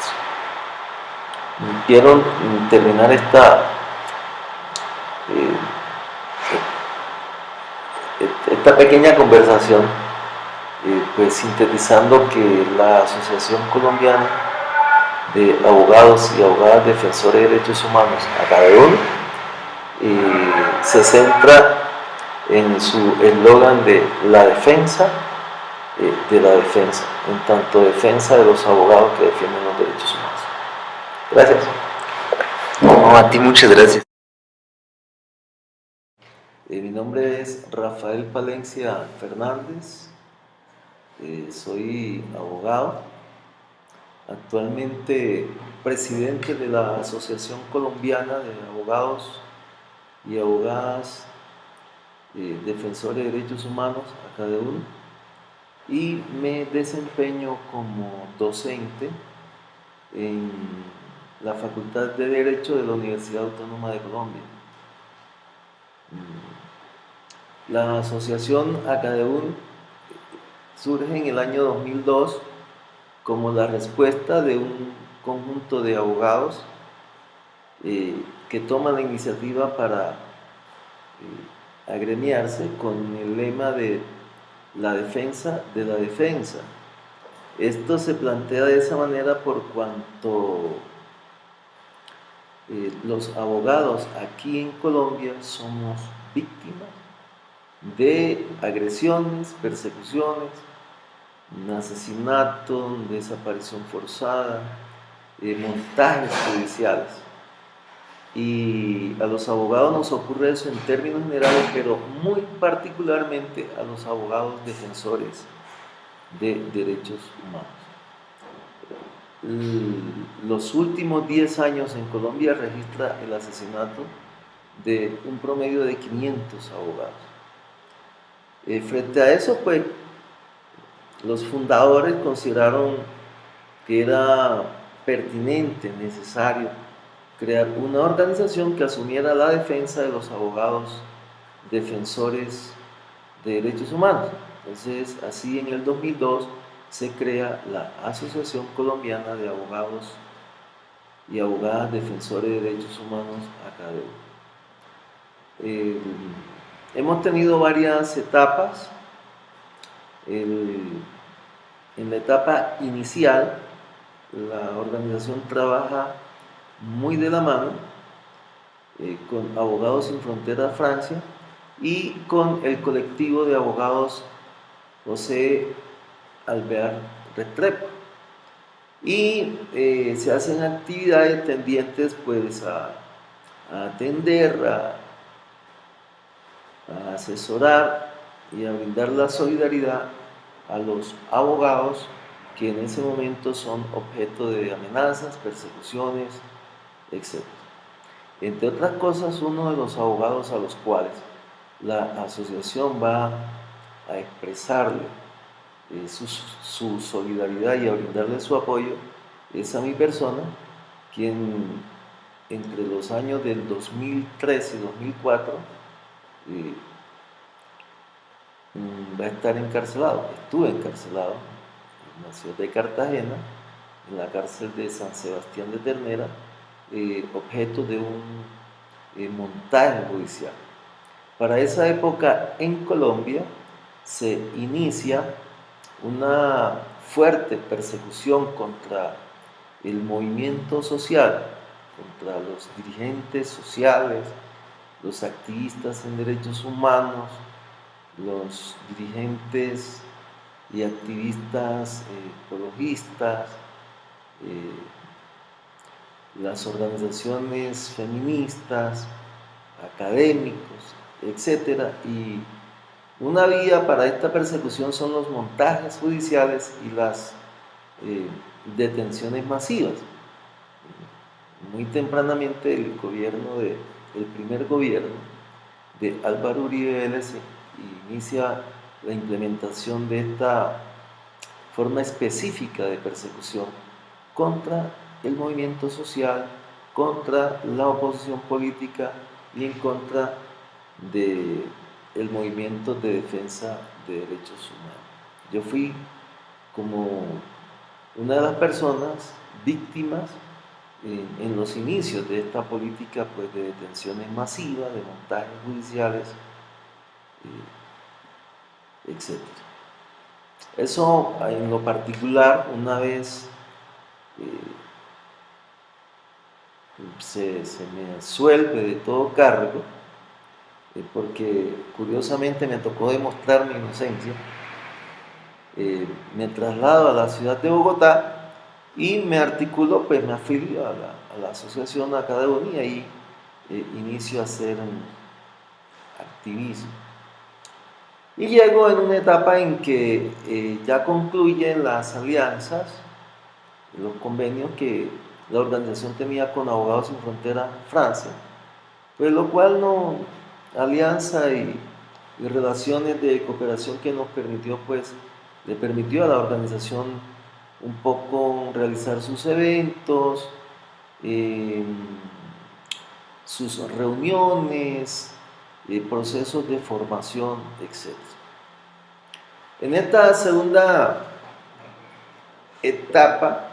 Quiero terminar esta pequeña conversación pues sintetizando que la Asociación Colombiana de Abogados y Abogadas Defensores de Derechos Humanos, ACADEHUN, se centra en su eslogan de la defensa de la defensa, en tanto defensa de los abogados que defienden los derechos humanos. Gracias. No, a ti muchas gracias. Mi nombre es Rafael Palencia Fernández, soy abogado, actualmente presidente de la Asociación Colombiana de Abogados y Abogadas Defensores de Derechos Humanos, ACADEHUN, y me desempeño como docente en la Facultad de Derecho de la Universidad Autónoma de Colombia. La asociación ACADEHUN surge en el año 2002 como la respuesta de un conjunto de abogados que toman la iniciativa para agremiarse con el lema de la defensa de la defensa. Esto se plantea de esa manera por cuanto los abogados aquí en Colombia somos víctimas de agresiones, persecuciones, un asesinato, desaparición forzada, montajes judiciales. Y a los abogados nos ocurre eso en términos generales, pero muy particularmente a los abogados defensores de derechos humanos. Los últimos 10 años en Colombia registra el asesinato de un promedio de 500 abogados. Frente a eso, pues, los fundadores consideraron que era pertinente, necesario, crear una organización que asumiera la defensa de los abogados defensores de derechos humanos. Entonces, así en el 2002 se crea la Asociación Colombiana de Abogados y Abogadas Defensores de Derechos Humanos, ACADEHUN. Hemos tenido varias etapas. En la etapa inicial, la organización trabaja muy de la mano con Abogados Sin Fronteras Francia y con el colectivo de abogados José Alvear Restrepo, y se hacen actividades tendientes pues a atender, a asesorar y a brindar la solidaridad a los abogados que en ese momento son objeto de amenazas, persecuciones, etc. Entre otras cosas, uno de los abogados a los cuales la asociación va a expresarle su solidaridad y a brindarle su apoyo es a mi persona, quien entre los años del 2003 y 2004 va a estar encarcelado. Estuve encarcelado en la ciudad de Cartagena, en la cárcel de San Sebastián de Ternera, objeto de un montaje judicial. Para esa época en Colombia se inicia una fuerte persecución contra el movimiento social, contra los dirigentes sociales, los activistas en derechos humanos, los dirigentes y activistas ecologistas, las organizaciones feministas, académicos, etc. Y Una vía para esta persecución son los montajes judiciales y las detenciones masivas. Muy tempranamente el primer gobierno de Álvaro Uribe Vélez inicia la implementación de esta forma específica de persecución contra el movimiento social, contra la oposición política y en contra del movimiento de defensa de derechos humanos. Yo fui como una de las personas víctimas en los inicios de esta política, pues, de detenciones masivas, de montajes judiciales, etc. Eso en lo particular, una vez se me absuelve de todo cargo, porque curiosamente me tocó demostrar mi inocencia, me traslado a la ciudad de Bogotá y me articulo, pues me afilio a la asociación Academia y ahí inicio a hacer activismo. Y llego en una etapa en que ya concluyen las alianzas, los convenios que la organización tenía con Abogados Sin Fronteras Francia, pues lo cual no, alianza y relaciones de cooperación que nos permitió, pues, le permitió a la organización un poco realizar sus eventos, sus reuniones, procesos de formación, etc. En esta segunda etapa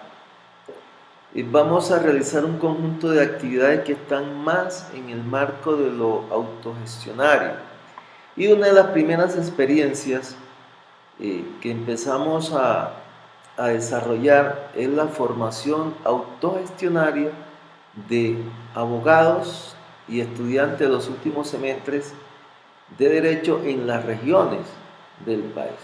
vamos a realizar un conjunto de actividades que están más en el marco de lo autogestionario. Y una de las primeras experiencias que empezamos a desarrollar es la formación autogestionaria de abogados y estudiantes de los últimos semestres de Derecho en las regiones del país.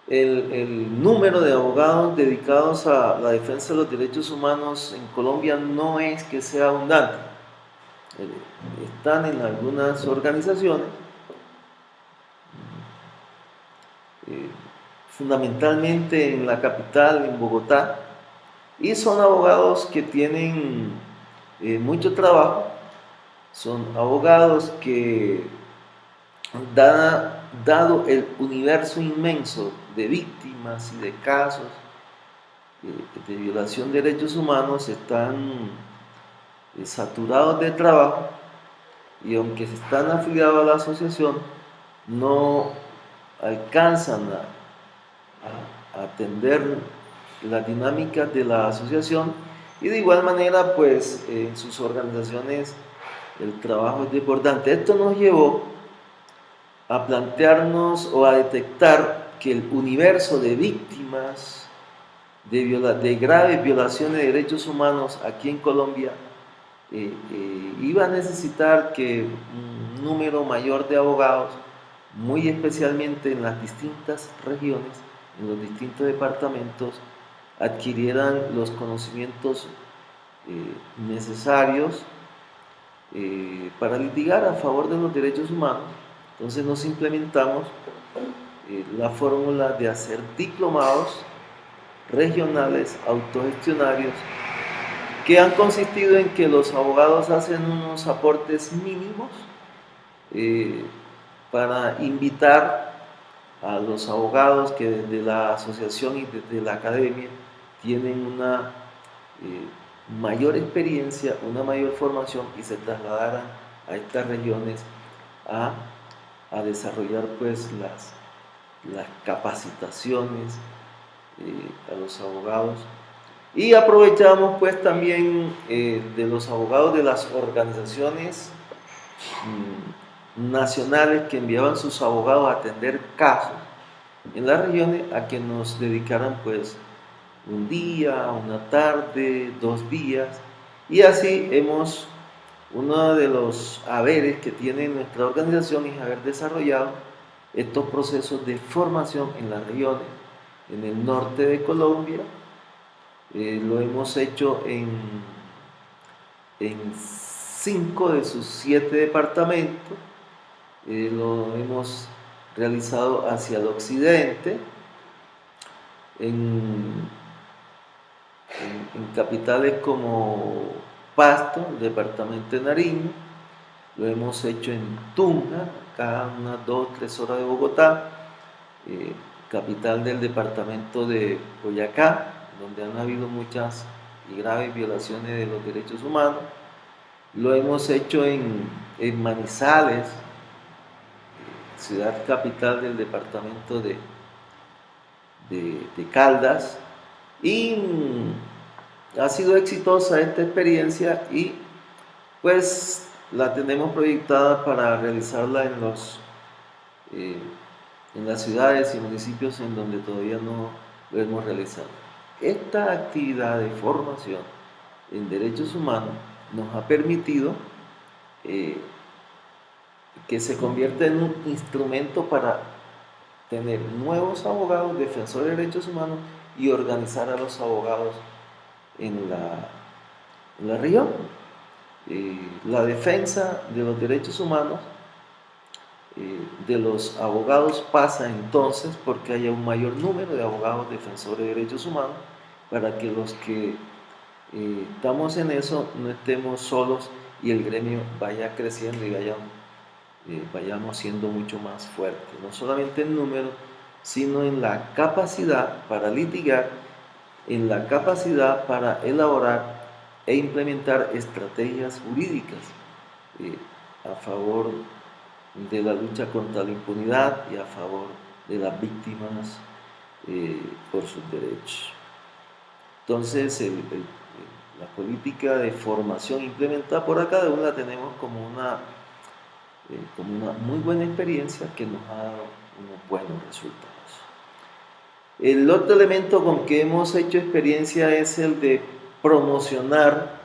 El número de abogados dedicados a la defensa de los derechos humanos en Colombia no es que sea abundante. Están en algunas organizaciones, fundamentalmente en la capital, en Bogotá, y son abogados que tienen mucho trabajo, son abogados que, dado el universo inmenso de víctimas y de casos de violación de derechos humanos, están saturados de trabajo, y aunque están afiliados a la asociación, no alcanzan a atender las dinámicas de la asociación, y de igual manera, pues, en sus organizaciones el trabajo es desbordante. Esto nos llevó a plantearnos o a detectar que el universo de víctimas de graves violaciones de derechos humanos aquí en Colombia iba a necesitar que un número mayor de abogados, muy especialmente en las distintas regiones, en los distintos departamentos, adquirieran los conocimientos necesarios para litigar a favor de los derechos humanos. Entonces nos implementamos la fórmula de hacer diplomados regionales autogestionarios, que han consistido en que los abogados hacen unos aportes mínimos para invitar a los abogados que desde la asociación y desde la academia tienen una mayor experiencia, una mayor formación, y se trasladaran a estas regiones a desarrollar, pues, las capacitaciones a los abogados. Y aprovechamos, pues, también de los abogados de las organizaciones nacionales que enviaban sus abogados a atender casos en las regiones, a que nos dedicaran, pues, un día, una tarde, 2 días, y así uno de los haberes que tiene nuestra organización es haber desarrollado estos procesos de formación en las regiones. En el norte de Colombia lo hemos hecho en 5 de sus 7 departamentos, lo hemos realizado hacia el occidente, en capitales como Pasto, el departamento de Nariño. Lo hemos hecho en Tunja, acá a unas 2-3 horas de Bogotá, capital del departamento de Boyacá, donde han habido muchas y graves violaciones de los derechos humanos. Lo hemos hecho en Manizales, ciudad capital del departamento de Caldas, y ha sido exitosa esta experiencia y pues la tenemos proyectada para realizarla en las ciudades y municipios en donde todavía no lo hemos realizado. Esta actividad de formación en derechos humanos nos ha permitido que se convierta en un instrumento para tener nuevos abogados, defensores de derechos humanos y organizar a los abogados en la región. La defensa de los derechos humanos de los abogados pasa entonces porque haya un mayor número de abogados defensores de derechos humanos para que los que estamos en eso no estemos solos y el gremio vaya creciendo y vayamos siendo mucho más fuertes, no solamente en número, sino en la capacidad para litigar, en la capacidad para elaborar e implementar estrategias jurídicas a favor de la lucha contra la impunidad y a favor de las víctimas por sus derechos. Entonces, la política de formación implementada por acá de una la tenemos como una muy buena experiencia que nos ha dado unos buenos resultados. El otro elemento con que hemos hecho experiencia es el de promocionar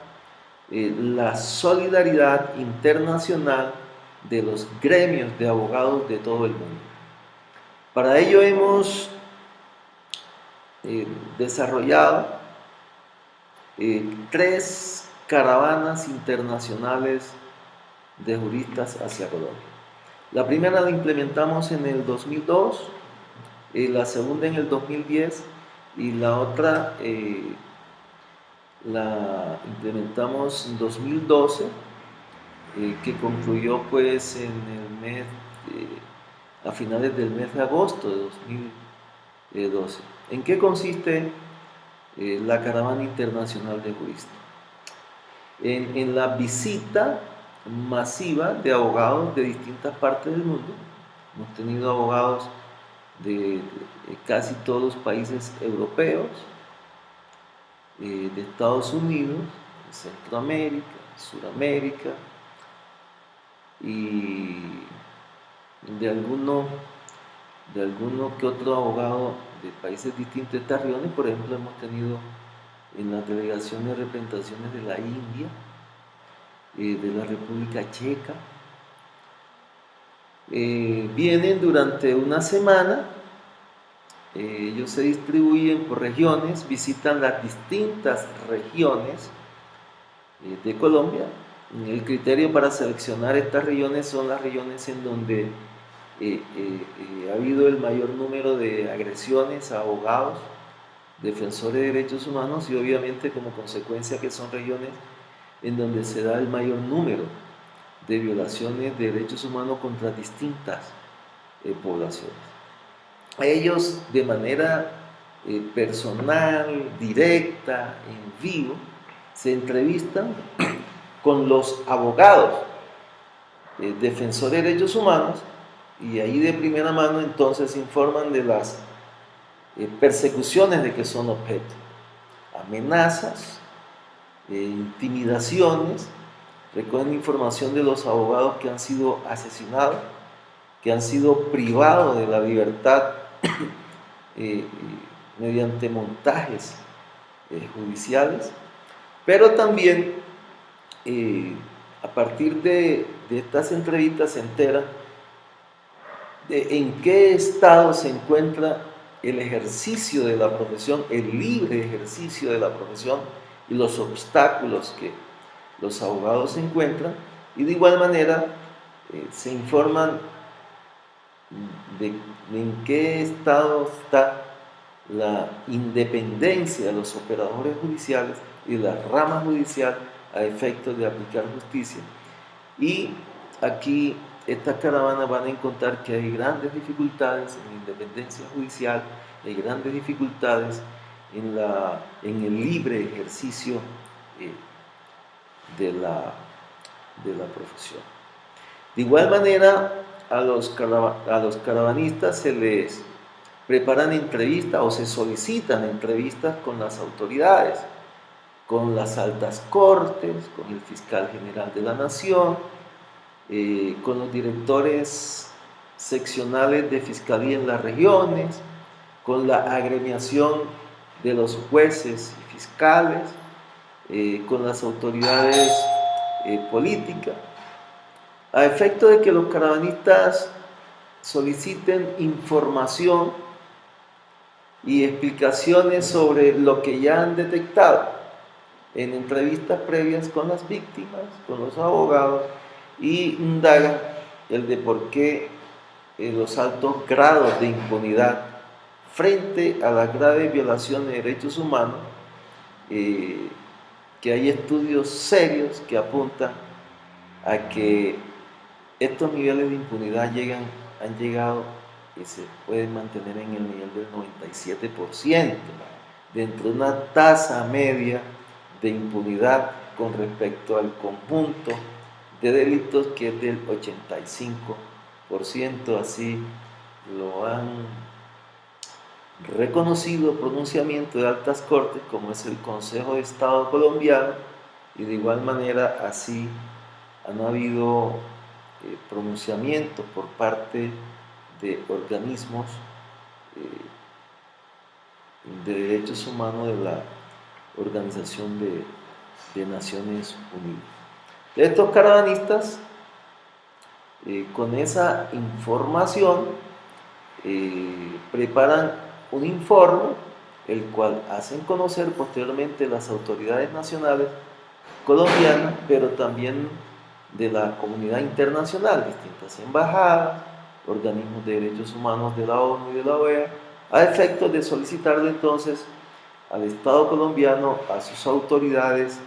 la solidaridad internacional de los gremios de abogados de todo el mundo. Para ello hemos desarrollado 3 caravanas internacionales de juristas hacia Colombia. La primera la implementamos en el 2002, la segunda en el 2010 y la otra la implementamos en 2012, que concluyó pues en el mes, a finales del mes de agosto de 2012. ¿En qué consiste la caravana internacional de juristas? En la visita masiva de abogados de distintas partes del mundo. Hemos tenido abogados de casi todos los países europeos, de Estados Unidos, de Centroamérica, Suramérica y de alguno que otro abogado de países distintos de estas regiones. Por ejemplo, hemos tenido en las delegaciones representaciones de la India, de la República Checa. Vienen durante una semana, ellos se distribuyen por regiones, visitan las distintas regiones de Colombia. El criterio para seleccionar estas regiones son las regiones en donde ha habido el mayor número de agresiones a abogados, defensores de derechos humanos, y obviamente como consecuencia que son regiones en donde se da el mayor número de violaciones de derechos humanos contra distintas poblaciones. Ellos de manera personal, directa, en vivo, se entrevistan con los abogados defensores de derechos humanos y ahí de primera mano entonces informan de las persecuciones de que son objeto, amenazas, intimidaciones, recogen información de los abogados que han sido asesinados, que han sido privados de la libertad mediante montajes judiciales, pero también a partir de estas entrevistas se entera de en qué estado se encuentra el ejercicio de la profesión, el libre ejercicio de la profesión y los obstáculos que los abogados encuentran, y de igual manera se informan de en qué estado está la independencia de los operadores judiciales y de la rama judicial a efectos de aplicar justicia. Y aquí estas caravanas van a encontrar que hay grandes dificultades en la independencia judicial, hay grandes dificultades en el libre ejercicio eh, de la profesión. De igual manera, a los caravanistas se les preparan entrevistas o se solicitan entrevistas con las autoridades, con las altas cortes, con el fiscal general de la nación, con los directores seccionales de fiscalía en las regiones, con la agremiación de los jueces y fiscales, con las autoridades políticas, a efecto de que los caravanistas soliciten información y explicaciones sobre lo que ya han detectado en entrevistas previas con las víctimas, con los abogados, y indagan el de por qué los altos grados de impunidad frente a las graves violaciones de derechos humanos, que hay estudios serios que apuntan a que estos niveles de impunidad han llegado y se pueden mantener en el nivel del 97%, dentro de una tasa media de impunidad con respecto al conjunto de delitos que es del 85%, así lo han reconocido pronunciamiento de altas cortes como es el Consejo de Estado colombiano, y de igual manera así han habido pronunciamientos por parte de organismos de derechos humanos de la Organización de Naciones Unidas. Estos caravanistas, con esa información, preparan un informe, el cual hacen conocer posteriormente las autoridades nacionales colombianas, pero también de la comunidad internacional, distintas embajadas, organismos de derechos humanos de la ONU y de la OEA, a efectos de solicitarle entonces al Estado colombiano, a sus autoridades,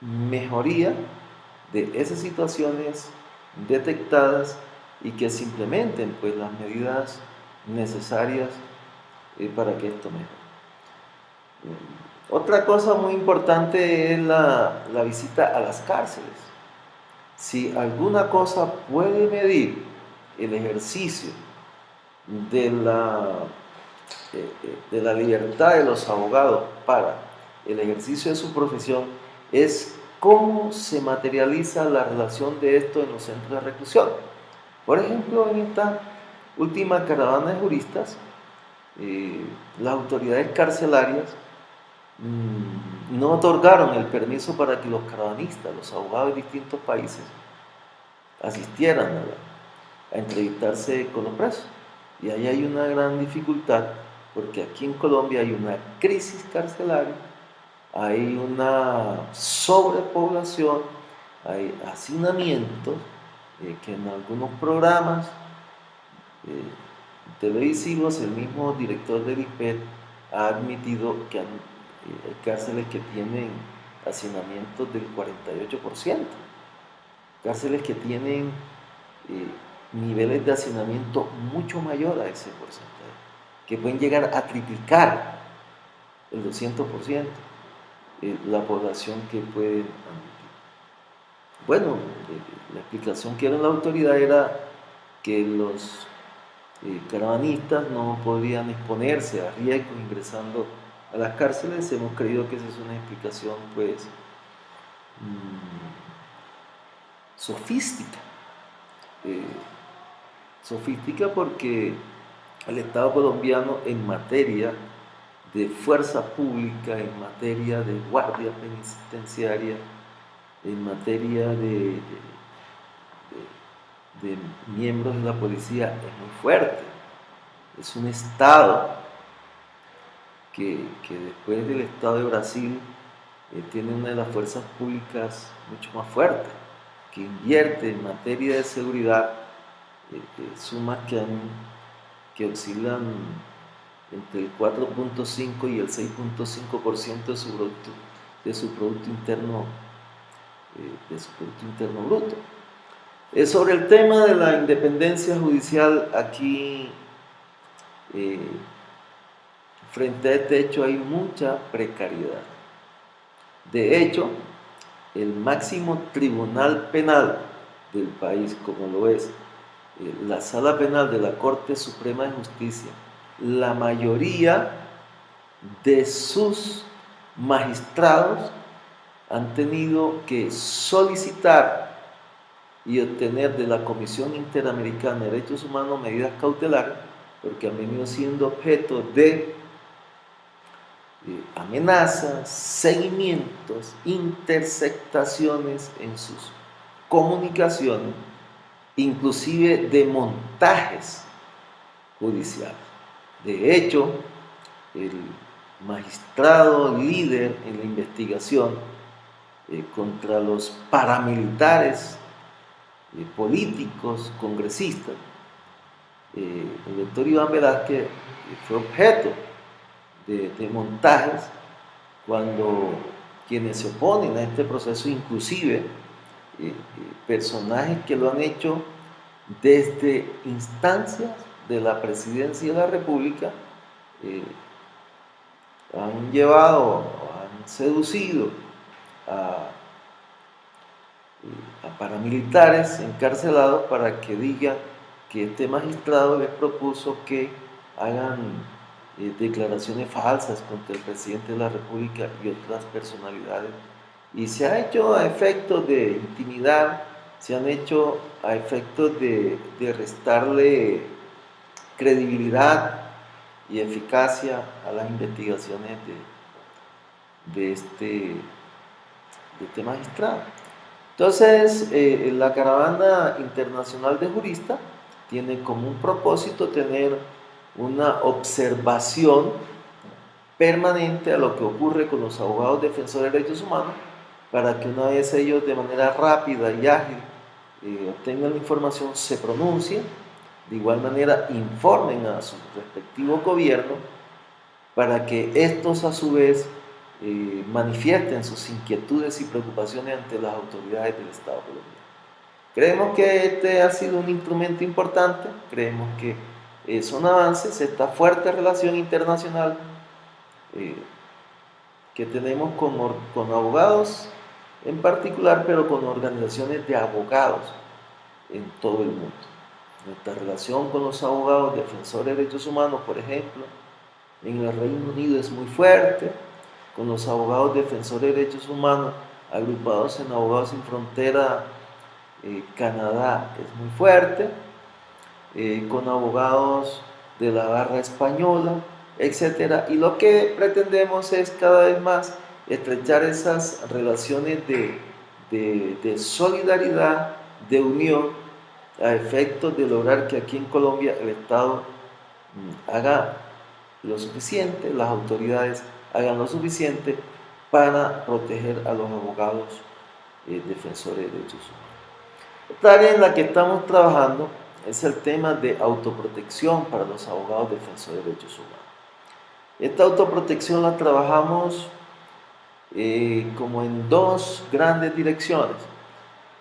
mejoría de esas situaciones detectadas y que se implementen pues las medidas necesarias para que esto mejore. Otra cosa muy importante es la visita a las cárceles. Si alguna cosa puede medir el ejercicio de la libertad de los abogados para el ejercicio de su profesión, es cómo se materializa la relación de esto en los centros de reclusión. Por ejemplo, en esta última caravana de juristas, las autoridades carcelarias no otorgaron el permiso para que los caravanistas, los abogados de distintos países, asistieran a entrevistarse con los presos. Y ahí hay una gran dificultad, porque aquí en Colombia hay una crisis carcelaria, hay una sobrepoblación, hay hacinamientos, que en algunos programas televisivos el mismo director del IPED ha admitido que hay cárceles que tienen hacinamientos del 48%, cárceles que tienen niveles de hacinamiento mucho mayor a ese porcentaje, que pueden llegar a triplicar el 200% la población que pueden admitir. Bueno, la explicación que dio la autoridad era que los caravanistas no podían exponerse a riesgos ingresando a las cárceles. Hemos creído que esa es una explicación pues sofística. Sofística porque el Estado colombiano en materia de fuerza pública, en materia de guardia penitenciaria, en materia de miembros de la policía es muy fuerte. Es un Estado que después del Estado de Brasil tiene una de las fuerzas públicas mucho más fuertes. que invierte en materia de seguridad sumas que oscilan entre el 4.5 y el 6.5% de su Producto Interno, Bruto. Sobre el tema de la independencia judicial, aquí frente a este hecho hay mucha precariedad. De hecho, el máximo tribunal penal del país, como lo es la Sala Penal de la Corte Suprema de Justicia, la mayoría de sus magistrados han tenido que solicitar y obtener de la Comisión Interamericana de Derechos Humanos medidas cautelares, porque han venido siendo objeto de amenazas, seguimientos, interceptaciones en sus comunicaciones, inclusive de montajes judiciales. De hecho, el magistrado líder en la investigación contra los paramilitares, políticos, congresistas, el doctor Iván Velázquez fue objeto de montajes cuando quienes se oponen a este proceso, inclusive personajes que lo han hecho desde instancias de la presidencia de la República, han llevado, han seducido a paramilitares encarcelados para que digan que este magistrado les propuso que hagan declaraciones falsas contra el presidente de la República y otras personalidades. Y se ha hecho a efectos de intimidar, se han hecho a efectos de restarle credibilidad y eficacia a las investigaciones de este magistrado. Entonces, la Caravana Internacional de Juristas tiene como un propósito tener una observación permanente a lo que ocurre con los abogados defensores de derechos humanos, para que una vez ellos de manera rápida y ágil obtengan la información, se pronuncien, de igual manera informen a su respectivo gobierno, para que estos a su vez manifiesten sus inquietudes y preocupaciones ante las autoridades del Estado colombiano. Creemos que este ha sido un instrumento importante, creemos que son avances, esta fuerte relación internacional que tenemos con abogados en particular, pero con organizaciones de abogados en todo el mundo. Nuestra relación con los abogados defensores de derechos humanos, por ejemplo, en el Reino Unido es muy fuerte, con los abogados defensores de derechos humanos agrupados en Abogados Sin Frontera, Canadá, es muy fuerte, con abogados de la barra española, etc. Y lo que pretendemos es cada vez más estrechar esas relaciones de solidaridad, de unión, a efectos de lograr que aquí en Colombia el Estado haga lo suficiente, las autoridades hagan lo suficiente para proteger a los abogados defensores de derechos humanos. Otra área en la que estamos trabajando es el tema de autoprotección para los abogados defensores de derechos humanos. Esta autoprotección la trabajamos como en dos grandes direcciones.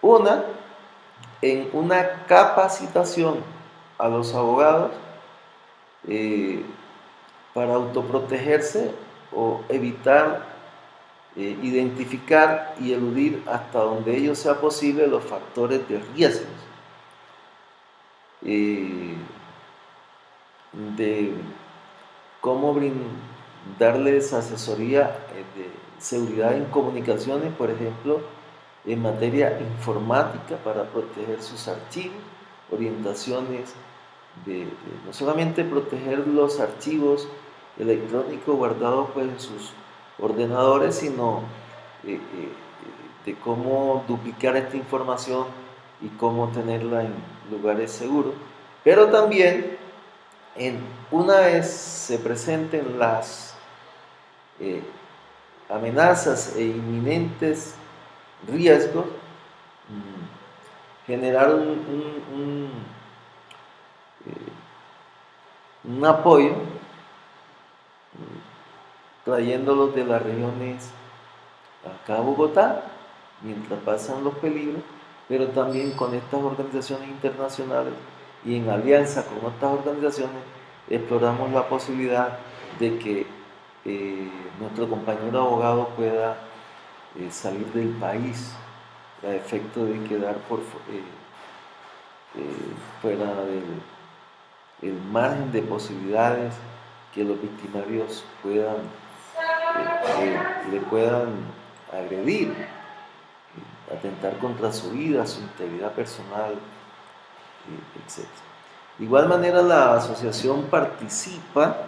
Una, en una capacitación a los abogados para autoprotegerse o evitar, identificar y eludir hasta donde ello sea posible los factores de riesgos, de cómo darles asesoría de seguridad en comunicaciones, por ejemplo, en materia informática para proteger sus archivos, orientaciones no solamente proteger los archivos electrónicos guardados pues, en sus ordenadores, sino de cómo duplicar esta información y cómo tenerla en lugares seguros. Pero también, una vez se presenten las amenazas e inminentes riesgos, generar un apoyo, trayéndolos de las regiones acá a Bogotá, mientras pasan los peligros, pero también con estas organizaciones internacionales y en alianza con otras organizaciones exploramos la posibilidad de que nuestro compañero abogado pueda salir del país a efecto de quedar fuera del margen de posibilidades que los victimarios le puedan agredir, atentar contra su vida, su integridad personal, etc. De igual manera, la asociación participa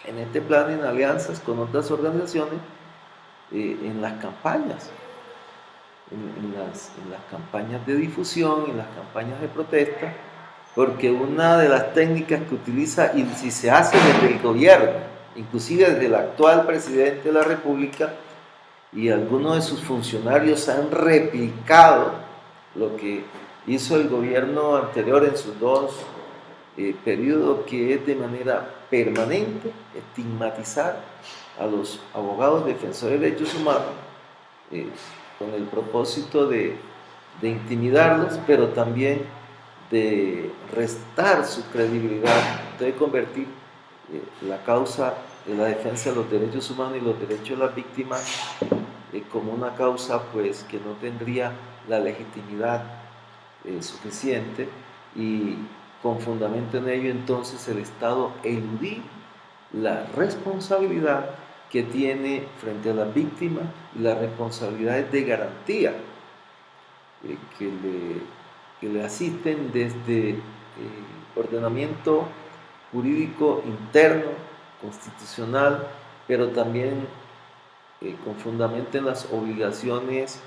en este plan en alianzas con otras organizaciones en las campañas, en las campañas de difusión, en las campañas de protesta, porque una de las técnicas que utiliza, y si se hace desde el gobierno, inclusive desde el actual presidente de la República, y algunos de sus funcionarios han replicado lo que hizo el gobierno anterior en sus dos periodos, que es de manera permanente estigmatizar a los abogados defensores de derechos humanos con el propósito de intimidarlos, pero también de restar su credibilidad, de convertir la causa de la defensa de los derechos humanos y los derechos de las víctimas como una causa pues que no tendría la legitimidad suficiente, y con fundamento en ello entonces el Estado eludir la responsabilidad que tiene frente a las víctimas y las responsabilidades de garantía que le asisten desde ordenamiento jurídico interno, constitucional, pero también con fundamento en las obligaciones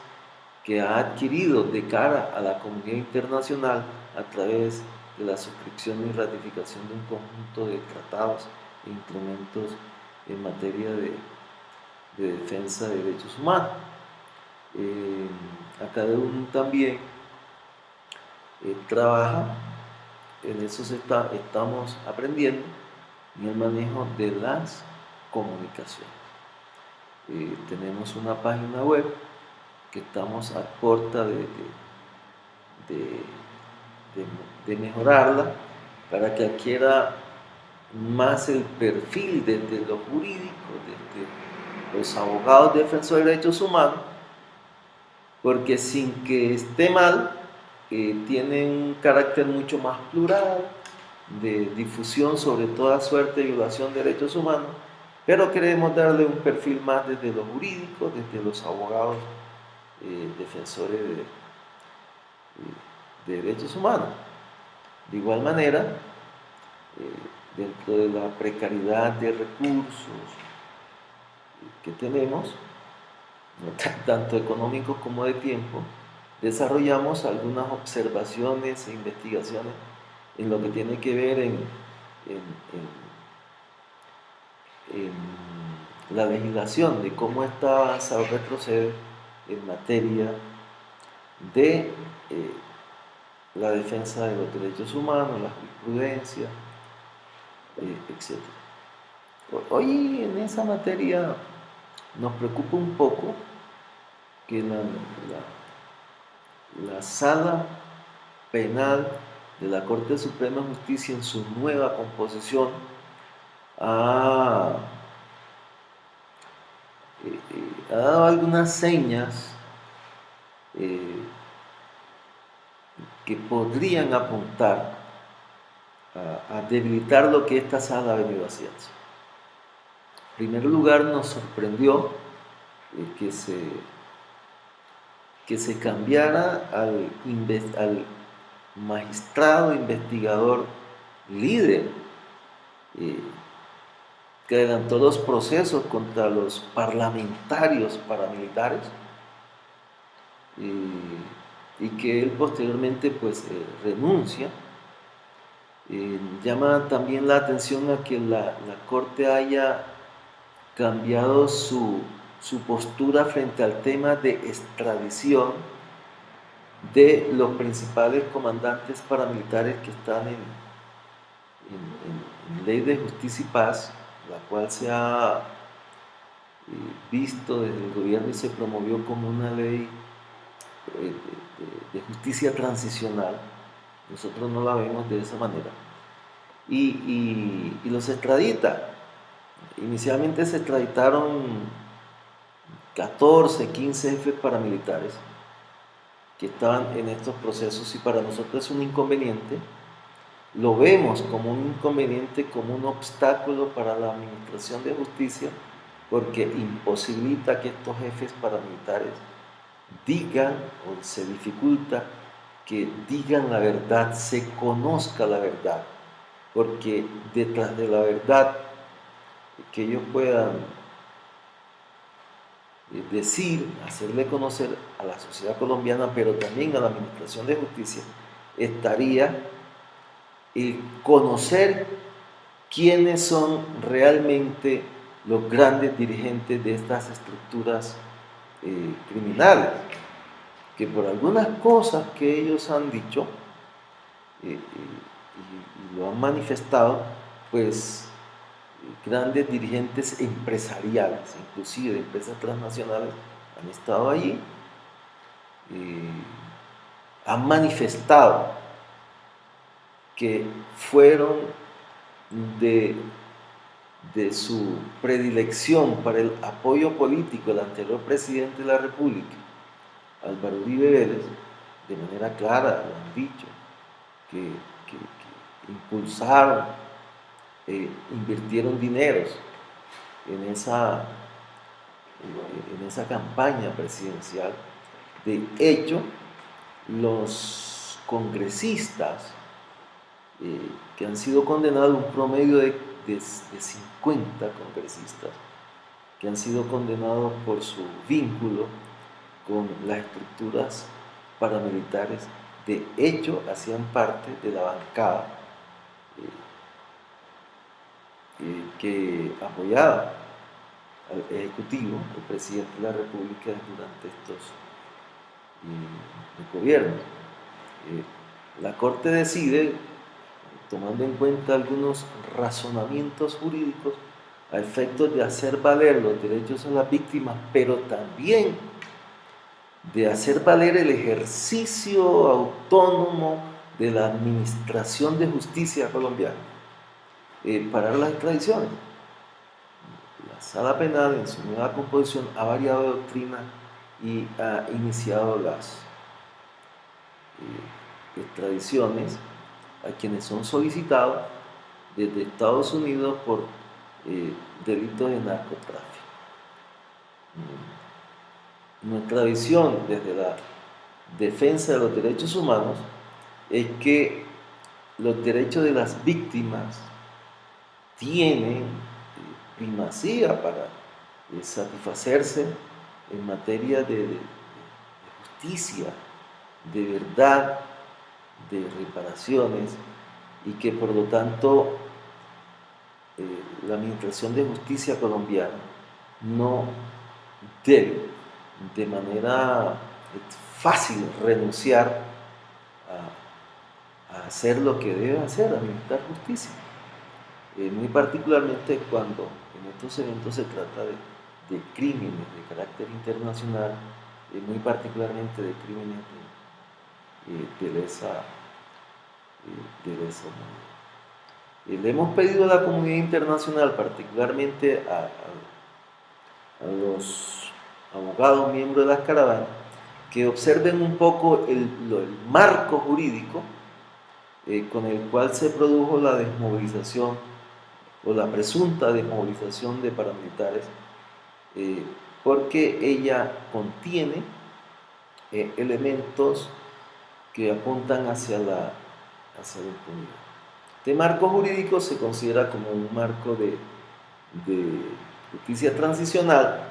que ha adquirido de cara a la comunidad internacional a través de la suscripción y ratificación de un conjunto de tratados e instrumentos en materia de defensa de derechos humanos. Acá también trabaja, en eso estamos aprendiendo, en el manejo de las comunicaciones. Tenemos una página web que estamos a porta de mejorarla para que adquiera más el perfil desde lo jurídico, desde los abogados defensores de derechos humanos, porque sin que esté mal, tiene un carácter mucho más plural, de difusión sobre toda suerte de violación de derechos humanos, pero queremos darle un perfil más desde lo jurídico, desde los abogados defensores de derechos humanos. De igual manera, dentro de la precariedad de recursos que tenemos, tanto económicos como de tiempo, desarrollamos algunas observaciones e investigaciones en lo que tiene que ver en la legislación, de cómo está avanzado o retrocede en materia de la defensa de los derechos humanos, la jurisprudencia, etc. Hoy en esa materia nos preocupa un poco que la Sala Penal de la Corte Suprema de Justicia, en su nueva composición, ha dado algunas señas que podrían apuntar a debilitar lo que esta sala ha venido haciendo. En primer lugar, nos sorprendió que se cambiara al magistrado investigador líder que adelantó los procesos contra los parlamentarios paramilitares, y que él posteriormente pues renuncia. Llama también la atención a que la Corte haya cambiado su postura frente al tema de extradición de los principales comandantes paramilitares que están en Ley de Justicia y Paz, la cual se ha visto desde el gobierno y se promovió como una ley de justicia transicional. Nosotros no la vemos de esa manera. Y los extradita. Inicialmente se extraditaron 14, 15 jefes paramilitares que estaban en estos procesos, y para nosotros es un inconveniente. Lo vemos como un inconveniente, como un obstáculo para la administración de justicia, porque imposibilita que estos jefes paramilitares digan, o se dificulta que digan la verdad, se conozca la verdad, porque detrás de la verdad que ellos puedan decir, hacerle conocer a la sociedad colombiana, pero también a la administración de justicia, estaría el conocer quiénes son realmente los grandes dirigentes de estas estructuras criminales, que por algunas cosas que ellos han dicho y lo han manifestado, pues grandes dirigentes empresariales, inclusive de empresas transnacionales, han estado allí, han manifestado que fueron de su predilección para el apoyo político del anterior presidente de la República, Álvaro Uribe Vélez, de manera clara lo han dicho, que impulsaron, invirtieron dineros en esa campaña presidencial. De hecho, los congresistas que han sido condenados, un promedio de 50 congresistas que han sido condenados por su vínculo con las estructuras paramilitares, de hecho hacían parte de la bancada que apoyaba al Ejecutivo, al presidente de la República durante estos gobiernos. La Corte decide, tomando en cuenta algunos razonamientos jurídicos, a efectos de hacer valer los derechos a las víctimas, pero también de hacer valer el ejercicio autónomo de la administración de justicia colombiana, parar las extradiciones. La Sala Penal, en su nueva composición, ha variado de doctrina y ha iniciado las extradiciones a quienes son solicitados desde Estados Unidos por delitos de narcotráfico. Nuestra visión desde la defensa de los derechos humanos es que los derechos de las víctimas tienen primacía para satisfacerse en materia de justicia, de verdad, de reparaciones, y que por lo tanto la administración de justicia colombiana no debe de manera fácil renunciar a hacer lo que debe hacer, administrar justicia. Muy particularmente cuando en estos eventos se trata de crímenes de carácter internacional, muy particularmente de crímenes de lesa humanidad. Le hemos pedido a la comunidad internacional, particularmente a los abogados miembros de las caravanas, que observen un poco el marco jurídico con el cual se produjo la desmovilización o la presunta desmovilización de paramilitares, porque ella contiene elementos que apuntan hacia la impunidad. Este marco jurídico se considera como un marco de justicia transicional,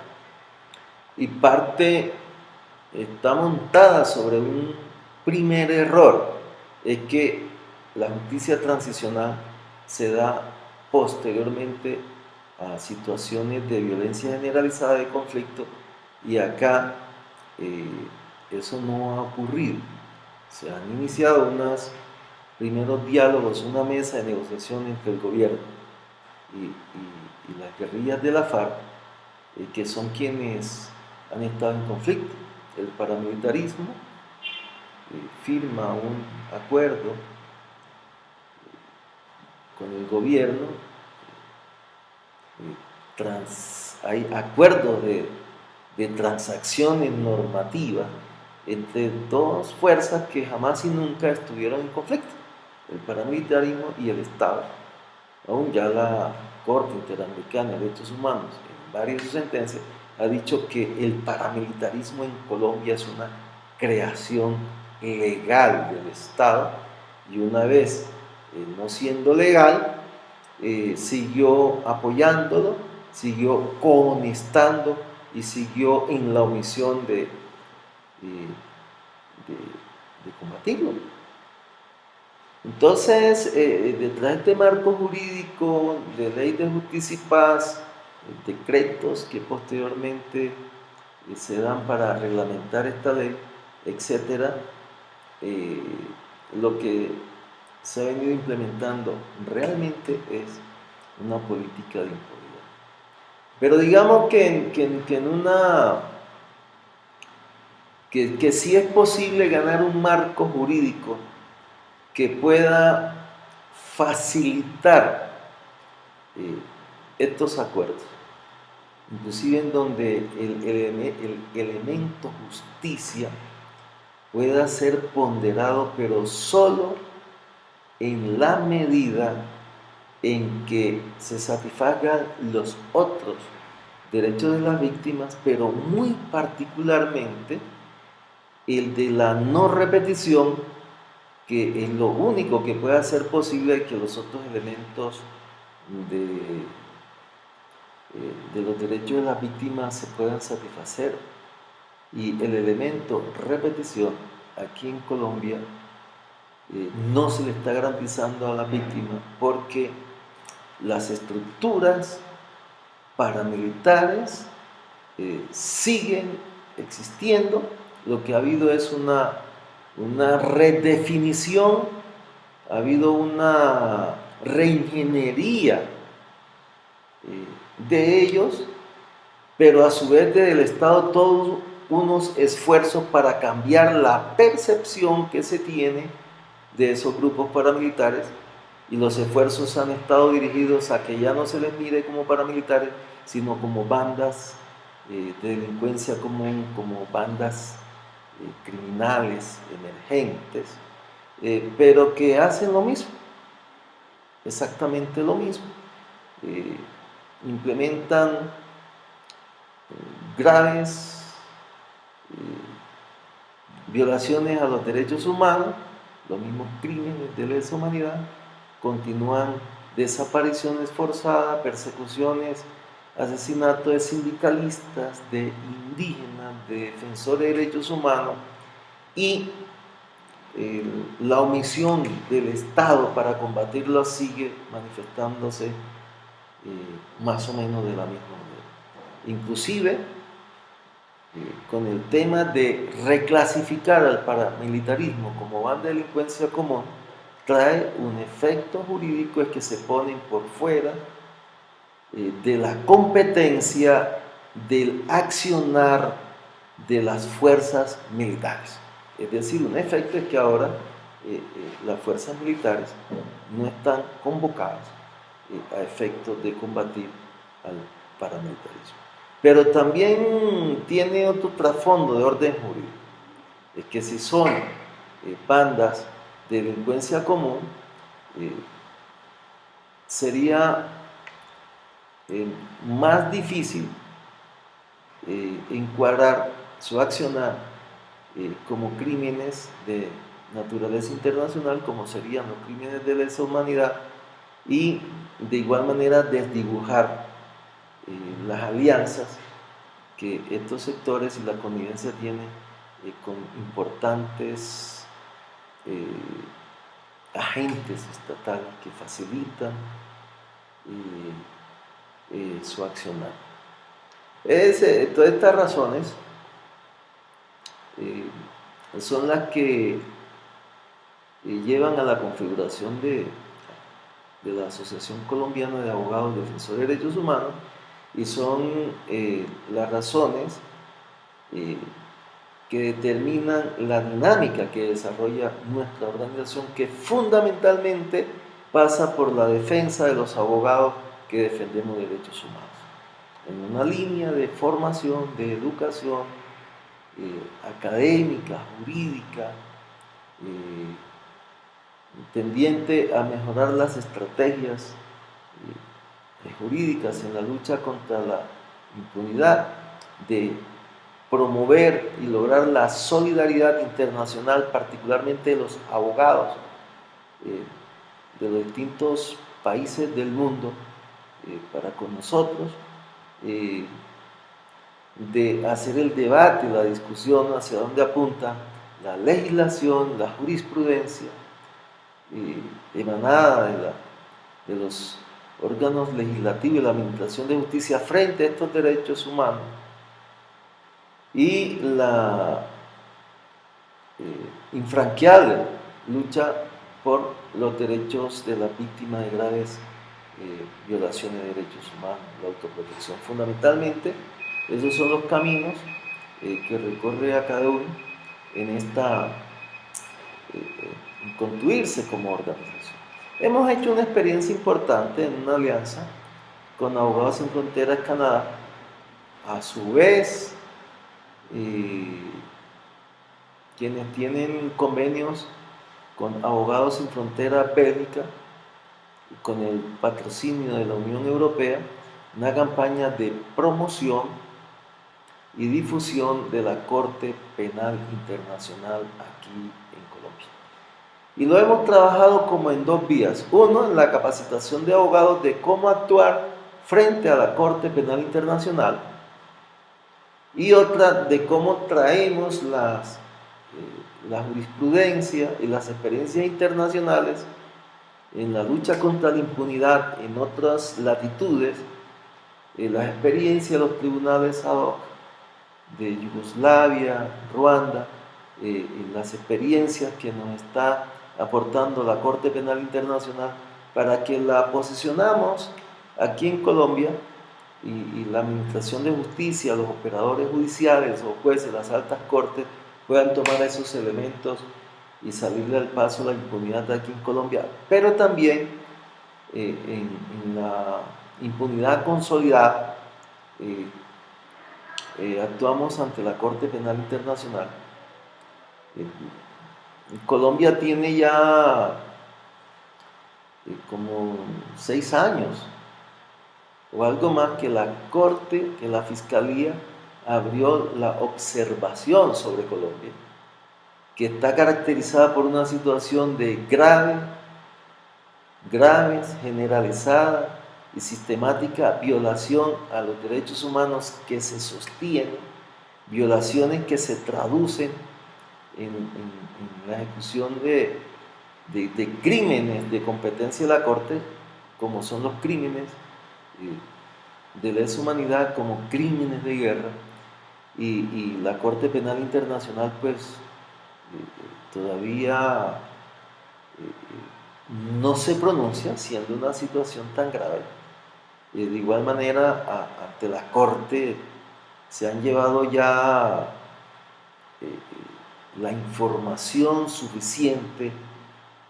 y parte está montada sobre un primer error, es que la justicia transicional se da posteriormente a situaciones de violencia generalizada, de conflicto, y acá eso no ha ocurrido. Se han iniciado unos primeros diálogos, una mesa de negociación entre el gobierno y las guerrillas de la FARC, que son quienes han estado en conflicto. El paramilitarismo firma un acuerdo con el gobierno, hay acuerdos de transacciones normativas entre dos fuerzas que jamás y nunca estuvieron en conflicto, el paramilitarismo y el Estado. Aún ya la Corte Interamericana de Derechos Humanos, en varias de sus sentencias, ha dicho que el paramilitarismo en Colombia es una creación legal del Estado, y una vez no siendo legal, siguió apoyándolo, siguió cohonestando y siguió en la omisión de combatirlo. Entonces, detrás de este marco jurídico de ley de justicia y paz, decretos que posteriormente se dan para reglamentar esta ley, etc., lo que se ha venido implementando realmente es una política de impunidad. Pero digamos que sí es posible ganar un marco jurídico que pueda facilitar estos acuerdos, inclusive en donde el elemento justicia pueda ser ponderado, pero solo en la medida en que se satisfagan los otros derechos de las víctimas, pero muy particularmente el de la no repetición, que es lo único que puede hacer posible que los otros elementos de los derechos de las víctimas se puedan satisfacer. Y el elemento repetición aquí en Colombia no se le está garantizando a la víctima, porque las estructuras paramilitares siguen existiendo. Lo que ha habido es una redefinición, ha habido una reingeniería de ellos, pero a su vez del Estado todos unos esfuerzos para cambiar la percepción que se tiene de esos grupos paramilitares, y los esfuerzos han estado dirigidos a que ya no se les mire como paramilitares, sino como bandas de delincuencia común, como bandas criminales emergentes, pero que hacen lo mismo, exactamente lo mismo. Implementan graves violaciones a los derechos humanos, los mismos crímenes de lesa humanidad, continúan desapariciones forzadas, persecuciones, asesinatos de sindicalistas, de indígenas, de defensores de derechos humanos, y la omisión del Estado para combatirlo sigue manifestándose más o menos de la misma manera. Inclusive, con el tema de reclasificar al paramilitarismo como banda de delincuencia común, trae un efecto jurídico, es que se ponen por fuera de la competencia del accionar de las fuerzas militares. Es decir, un efecto es que ahora las fuerzas militares no están convocadas a efectos de combatir al paramilitarismo. Pero también tiene otro trasfondo de orden jurídico, es que si son bandas de delincuencia común, sería más difícil encuadrar su accionar como crímenes de naturaleza internacional, como serían los crímenes de lesa humanidad, y de igual manera desdibujar las alianzas que estos sectores y la connivencia tienen con importantes agentes estatales que facilitan su accionar. Todas estas razones son las que llevan a la configuración de la Asociación Colombiana de Abogados Defensores de Derechos Humanos, y son las razones que determinan la dinámica que desarrolla nuestra organización, que fundamentalmente pasa por la defensa de los abogados que defendemos derechos humanos, en una línea de formación, de educación académica, jurídica, tendiente a mejorar las estrategias jurídicas en la lucha contra la impunidad, de promover y lograr la solidaridad internacional, particularmente de los abogados de los distintos países del mundo para con nosotros, de hacer el debate, la discusión hacia dónde apunta la legislación, la jurisprudencia emanada de los órganos legislativos y la administración de justicia frente a estos derechos humanos, y la infranqueable lucha por los derechos de las víctimas de graves violaciones de derechos humanos, la autoprotección. Fundamentalmente, esos son los caminos que recorre a cada uno en esta constituirse como organización. Hemos hecho una experiencia importante en una alianza con Abogados Sin Fronteras Canadá. A su vez, quienes tienen convenios con Abogados Sin Fronteras Bélgica, con el patrocinio de la Unión Europea, una campaña de promoción y difusión de la Corte Penal Internacional aquí en Colombia. Y lo hemos trabajado como en dos vías. Uno, en la capacitación de abogados de cómo actuar frente a la Corte Penal Internacional, y otra de cómo traemos la jurisprudencia y las experiencias internacionales en la lucha contra la impunidad en otras latitudes, las experiencias de los tribunales ad hoc de Yugoslavia, Ruanda, las experiencias que nos está aportando la Corte Penal Internacional, para que la posicionamos aquí en Colombia, y la administración de justicia, los operadores judiciales o jueces, las altas cortes, puedan tomar esos elementos y salirle al paso a la impunidad aquí en Colombia, pero también en la impunidad consolidada. Actuamos ante la Corte Penal Internacional. Colombia tiene ya como 6 años o algo más que la Corte, que la Fiscalía abrió la observación sobre Colombia, que está caracterizada por una situación de graves, generalizada y sistemática violación a los derechos humanos que se sostienen, violaciones que se traducen en la ejecución de crímenes de competencia de la Corte, como son los crímenes de lesa humanidad, como crímenes de guerra, y la Corte Penal Internacional pues todavía no se pronuncia, siendo una situación tan grave. De igual manera, ante la Corte se han llevado ya la información suficiente,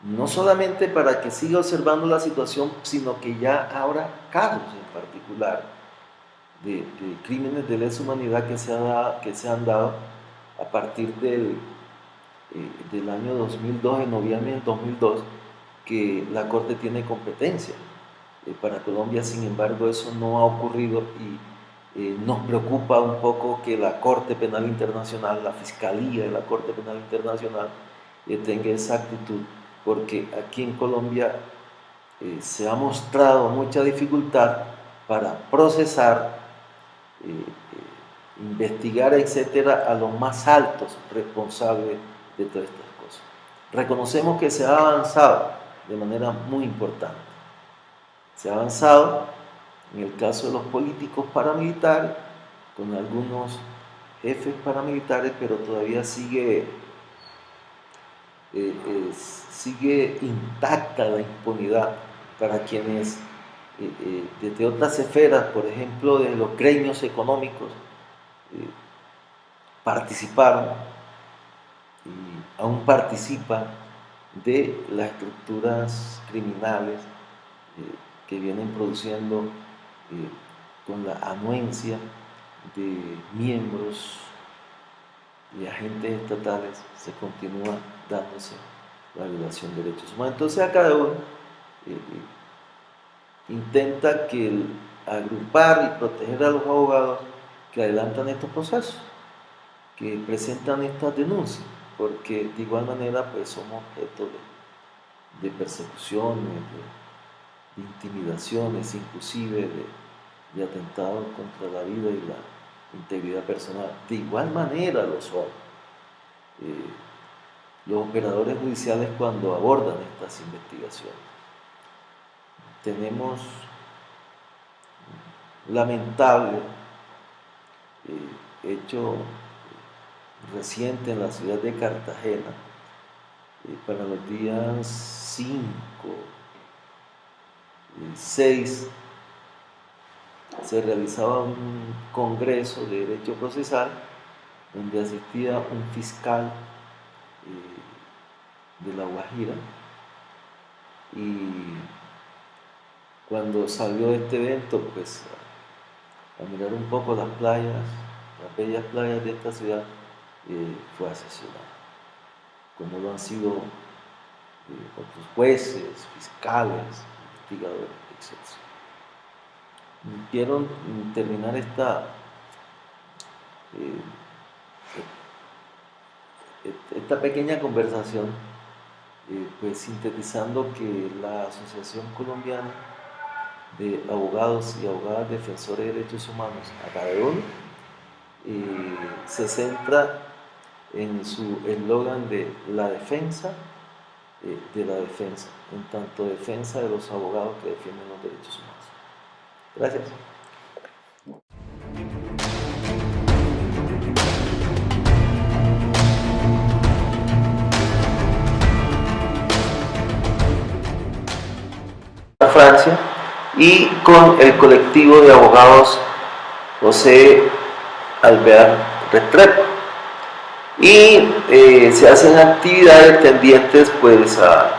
no solamente para que siga observando la situación, sino que ya habrá casos en particular de crímenes de lesa humanidad que se han dado a partir del año 2002, en noviembre del 2002, que la Corte tiene competencia. Para Colombia, sin embargo, eso no ha ocurrido, y nos preocupa un poco que la Corte Penal Internacional, la Fiscalía de la Corte Penal Internacional, tenga esa actitud, porque aquí en Colombia se ha mostrado mucha dificultad para procesar, investigar, etcétera, a los más altos responsables de todas estas cosas. Reconocemos que se ha avanzado de manera muy importante. Se ha avanzado en el caso de los políticos paramilitares, con algunos jefes paramilitares, pero todavía sigue sigue intacta la impunidad para quienes desde otras esferas, por ejemplo, de los gremios económicos, participaron y aún participan de las estructuras criminales que vienen produciendo con la anuencia de miembros y agentes estatales, se continúa dándose la violación de derechos humanos. Entonces a cada uno intenta agrupar y proteger a los abogados que adelantan estos procesos, que presentan estas denuncias, porque de igual manera pues somos objeto de persecuciones, de intimidaciones, inclusive de atentados contra la vida y la integridad personal. De igual manera lo son los operadores judiciales cuando abordan estas investigaciones. Tenemos lamentable hecho reciente en la ciudad de Cartagena, para los días 5 y 6 se realizaba un congreso de derecho procesal donde asistía un fiscal de La Guajira, y cuando salió de este evento pues a mirar un poco las playas, las bellas playas de esta ciudad, fue asesinado, como lo han sido otros jueces, fiscales, investigadores, etc. Quiero terminar esta pequeña conversación pues sintetizando que la Asociación Colombiana de Abogados y Abogadas Defensores de Derechos Humanos, ACADEHUN, se centra en su eslogan de la defensa de la defensa, en tanto defensa de los abogados que defienden los derechos humanos. Gracias. Francia, y con el colectivo de abogados José Alvear Restrepo, y se hacen actividades tendientes pues a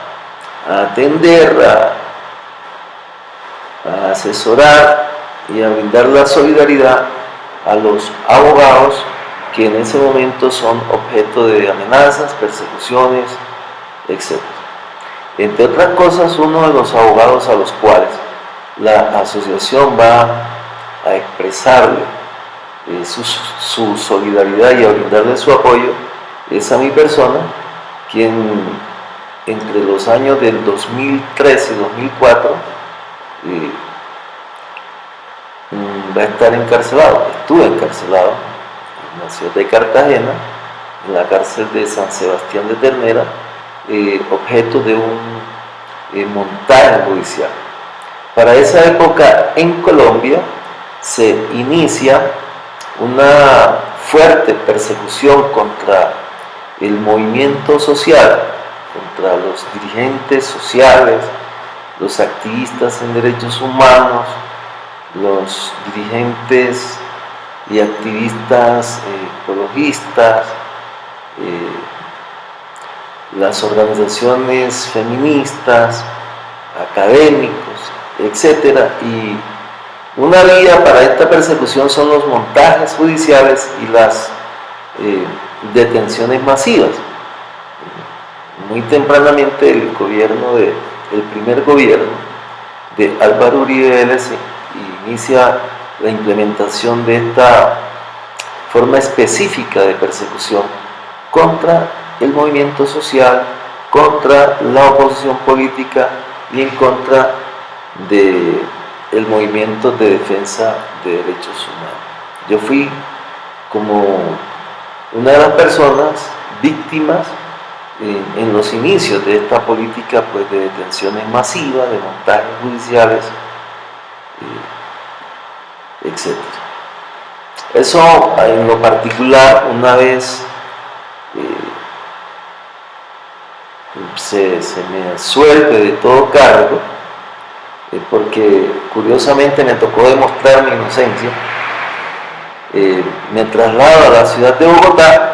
atender, a asesorar y a brindar la solidaridad a los abogados que en ese momento son objeto de amenazas, persecuciones, etc. Entre otras cosas, uno de los abogados a los cuales la asociación va a expresarle su solidaridad y a brindarle su apoyo es a mi persona, quien entre los años del 2013 y 2004 va a estar encarcelado. Estuve encarcelado en la ciudad de Cartagena, en la cárcel de San Sebastián de Ternera, objeto de un montaje judicial. Para esa época en Colombia se inicia una fuerte persecución contra el movimiento social, contra los dirigentes sociales, los activistas en derechos humanos, los dirigentes y activistas ecologistas, las organizaciones feministas, académicos, etc. Y una vía para esta persecución son los montajes judiciales y las detenciones masivas. Muy tempranamente el primer gobierno de Álvaro Uribe Vélez inicia la implementación de esta forma específica de persecución contra el movimiento social, contra la oposición política y en contra del movimiento de defensa de derechos humanos. Yo fui como una de las personas víctimas en los inicios de esta política pues, de detenciones masivas, de montajes judiciales, etc. Eso en lo particular, una vez se me suelte de todo cargo, porque curiosamente me tocó demostrar mi inocencia. Me traslado a la ciudad de Bogotá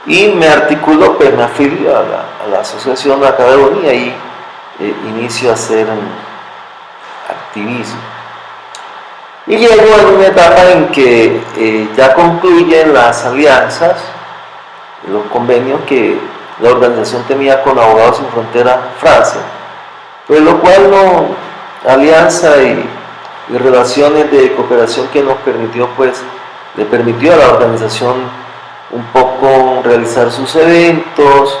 y me articulo, pues me afilio a la asociación acá de Boni, y ahí inicio a hacer activismo. Y llego en una etapa en que ya concluyen las alianzas, los convenios que la organización tenía con Abogados Sin Fronteras Francia, pues lo cual alianza y relaciones de cooperación que nos permitió, pues le permitió a la organización un poco realizar sus eventos,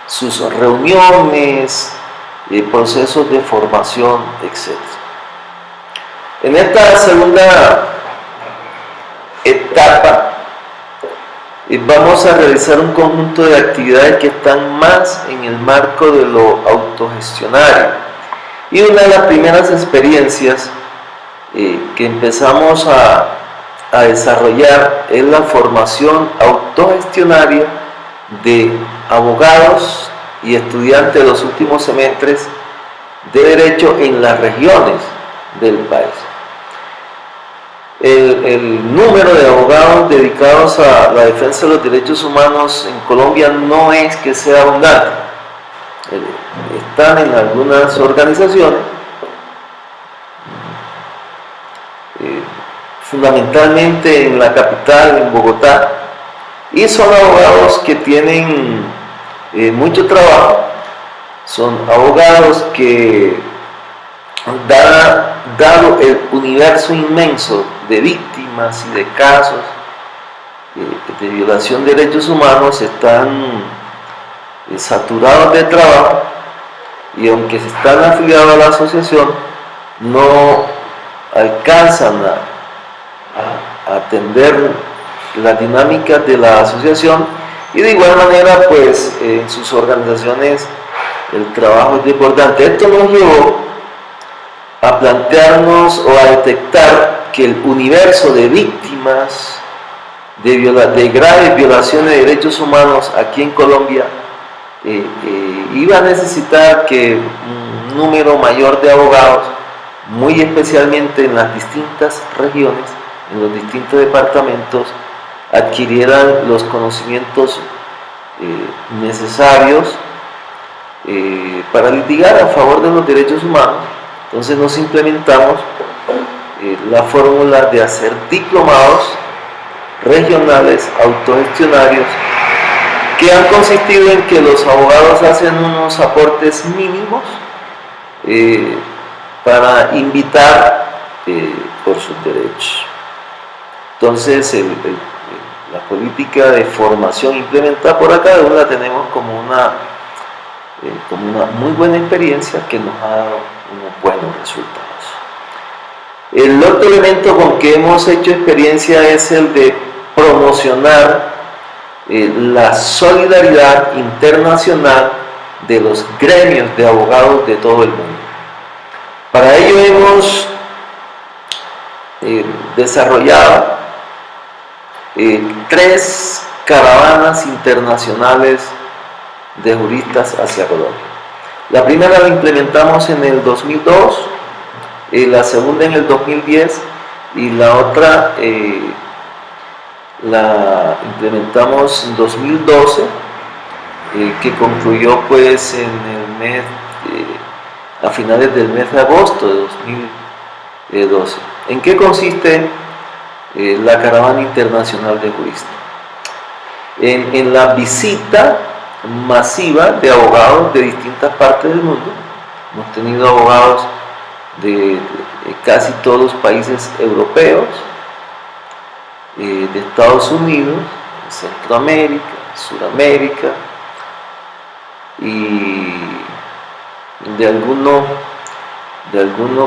sus reuniones, procesos de formación, etc. En esta segunda etapa vamos a realizar un conjunto de actividades que están más en el marco de lo autogestionario. Y una de las primeras experiencias que empezamos a desarrollar es la formación autogestionaria de abogados y estudiantes de los últimos semestres de Derecho en las regiones del país. El número de abogados dedicados a la defensa de los derechos humanos en Colombia no es que sea abundante. Están en algunas organizaciones, fundamentalmente en la capital, en Bogotá, y son abogados que tienen mucho trabajo. Son abogados que, dado el universo inmenso de víctimas y de casos de violación de derechos humanos, están saturados de trabajo, y aunque se están afiliados a la asociación, no alcanzan a atender las dinámicas de la asociación, y de igual manera, pues en sus organizaciones el trabajo es importante. Esto nos llevó a plantearnos o a detectar que el universo de víctimas de graves violaciones de derechos humanos aquí en Colombia iba a necesitar que un número mayor de abogados, muy especialmente en las distintas regiones, en los distintos departamentos, adquirieran los conocimientos necesarios para litigar a favor de los derechos humanos. Entonces nos implementamos la fórmula de hacer diplomados regionales autogestionarios, que han consistido en que los abogados hacen unos aportes mínimos para invitar por sus derechos. Entonces la política de formación implementada por acá de la tenemos como una muy buena experiencia que nos ha dado unos buenos resultados. El otro elemento con que hemos hecho experiencia es el de promocionar la solidaridad internacional de los gremios de abogados de todo el mundo. Para ello hemos desarrollado 3 caravanas internacionales de juristas hacia Colombia. La primera la implementamos en el 2002, la segunda en el 2010, y la otra la implementamos en 2012, que concluyó pues en el mes, a finales del mes de agosto de 2012. ¿En qué consiste la caravana internacional de juristas? En la visita masiva de abogados de distintas partes del mundo. Hemos tenido abogados de casi todos los países europeos, de Estados Unidos, Centroamérica, Suramérica, y de alguno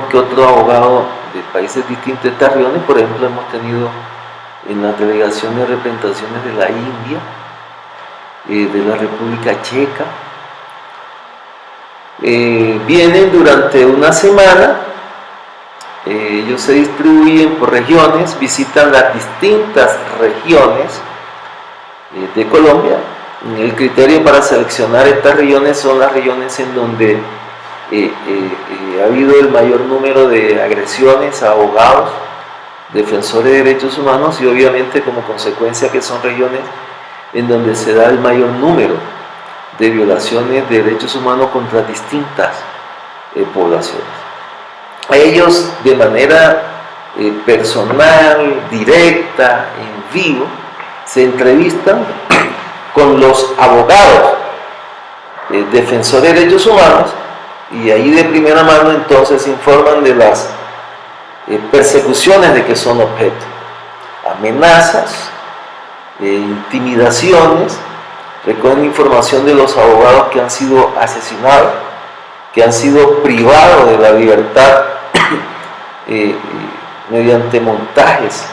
que otro abogado de países distintos de estas regiones. Por ejemplo, hemos tenido en las delegaciones representaciones de la India, de la República Checa. Vienen durante una semana, ellos se distribuyen por regiones, visitan las distintas regiones de Colombia, El criterio para seleccionar estas regiones son las regiones en donde ha habido el mayor número de agresiones a abogados, defensores de derechos humanos, y obviamente como consecuencia que son regiones en donde se da el mayor número de violaciones de derechos humanos contra distintas poblaciones. A ellos de manera personal, directa, en vivo, se entrevistan con los abogados defensores de derechos humanos, y ahí de primera mano entonces informan de las persecuciones de que son objeto, amenazas, intimidaciones. Recogen información de los abogados que han sido asesinados, que han sido privados de la libertad mediante montajes.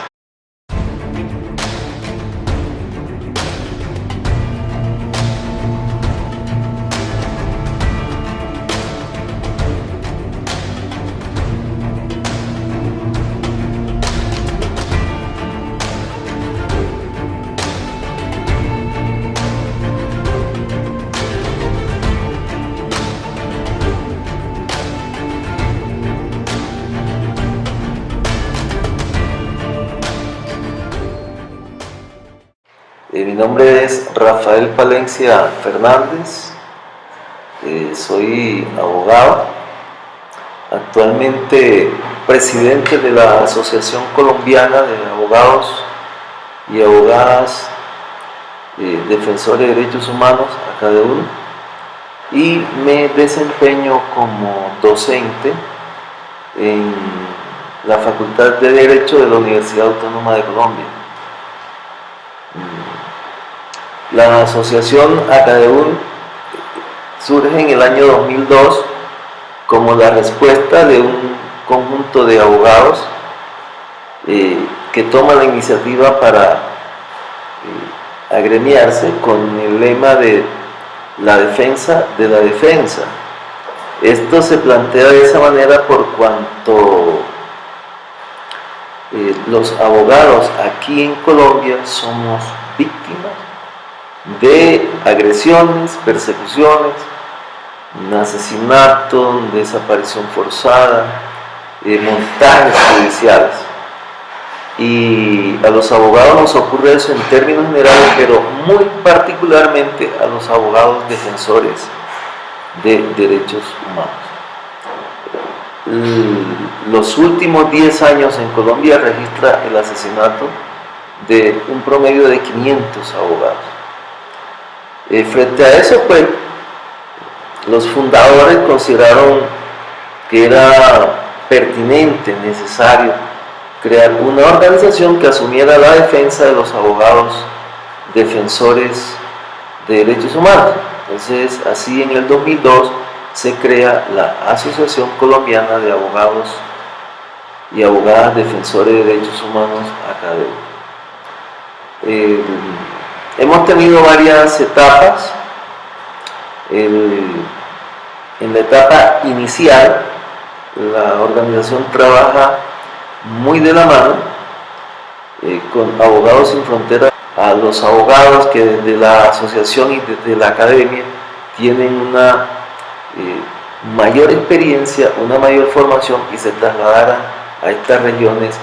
Mi nombre es Rafael Palencia Fernández, soy abogado, actualmente presidente de la Asociación Colombiana de Abogados y Abogadas Defensores de Derechos Humanos, ACADEUR, y me desempeño como docente en la Facultad de Derecho de la Universidad Autónoma de Colombia. La asociación ACADEUR surge en el año 2002 como la respuesta de un conjunto de abogados que toman la iniciativa para agremiarse con el lema de la defensa de la defensa. Esto se plantea de esa manera por cuanto los abogados aquí en Colombia somos víctimas de agresiones, persecuciones, asesinato, desaparición forzada, montajes judiciales. Y a los abogados nos ocurre eso en términos generales, pero muy particularmente a los abogados defensores de derechos humanos. Los últimos 10 años en Colombia registra el asesinato de un promedio de 500 abogados. Frente a eso, pues, los fundadores consideraron que era pertinente, necesario, crear una organización que asumiera la defensa de los abogados defensores de derechos humanos. Entonces, así en el 2002 se crea la Asociación Colombiana de Abogados y Abogadas Defensores de Derechos Humanos, ACADEUR. Hemos tenido varias etapas. En la etapa inicial, la organización trabaja muy de la mano con Abogados Sin Fronteras, a los abogados que desde la asociación y desde la academia tienen una mayor experiencia, una mayor formación, y se trasladaran a estas regiones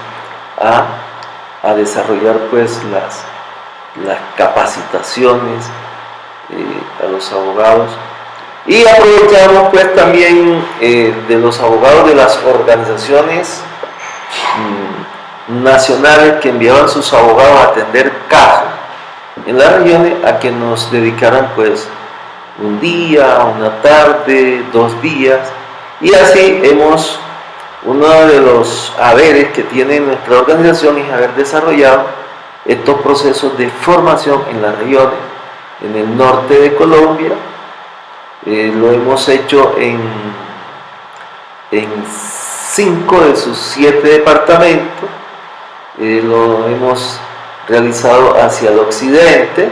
a desarrollar pues las capacitaciones a los abogados, y aprovechamos pues también de los abogados de las organizaciones nacionales que enviaban sus abogados a atender casos en las regiones, a que nos dedicaran pues un día, una tarde, 2 días, y así uno de los haberes que tiene nuestra organización es haber desarrollado estos procesos de formación en las regiones. En el norte de Colombia lo hemos hecho en 5 de sus 7 departamentos, lo hemos realizado hacia el occidente,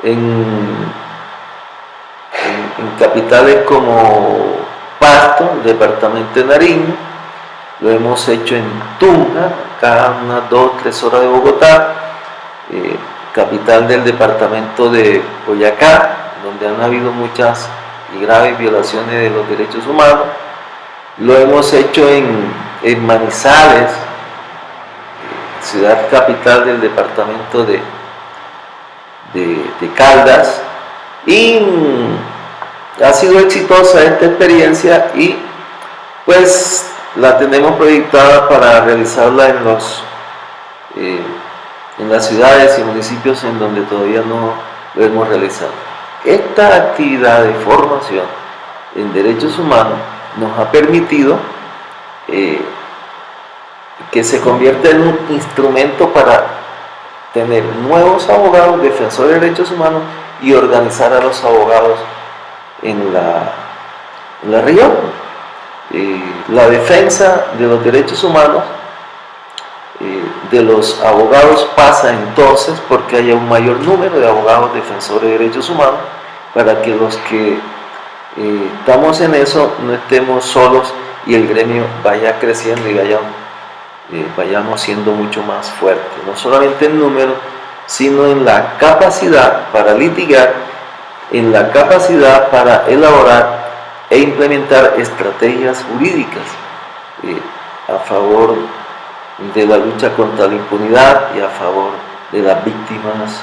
en capitales como Pasto, el departamento de Nariño, lo hemos hecho en Tunja, acá unas 2 o 3 horas de Bogotá, capital del departamento de Boyacá, donde han habido muchas y graves violaciones de los derechos humanos. Lo hemos hecho en Manizales, ciudad capital del departamento de Caldas, y ha sido exitosa esta experiencia y pues la tenemos proyectada para realizarla en las ciudades y municipios en donde todavía no lo hemos realizado. Esta actividad de formación en derechos humanos nos ha permitido que se convierta en un instrumento para tener nuevos abogados, defensores de derechos humanos y organizar a los abogados en la región. La defensa de los derechos humanos de los abogados pasa entonces porque haya un mayor número de abogados defensores de derechos humanos para que los que estamos en eso no estemos solos y el gremio vaya creciendo y vayamos siendo mucho más fuertes, no solamente en número, sino en la capacidad para litigar, en la capacidad para elaborar e implementar estrategias jurídicas a favor de la lucha contra la impunidad y a favor de las víctimas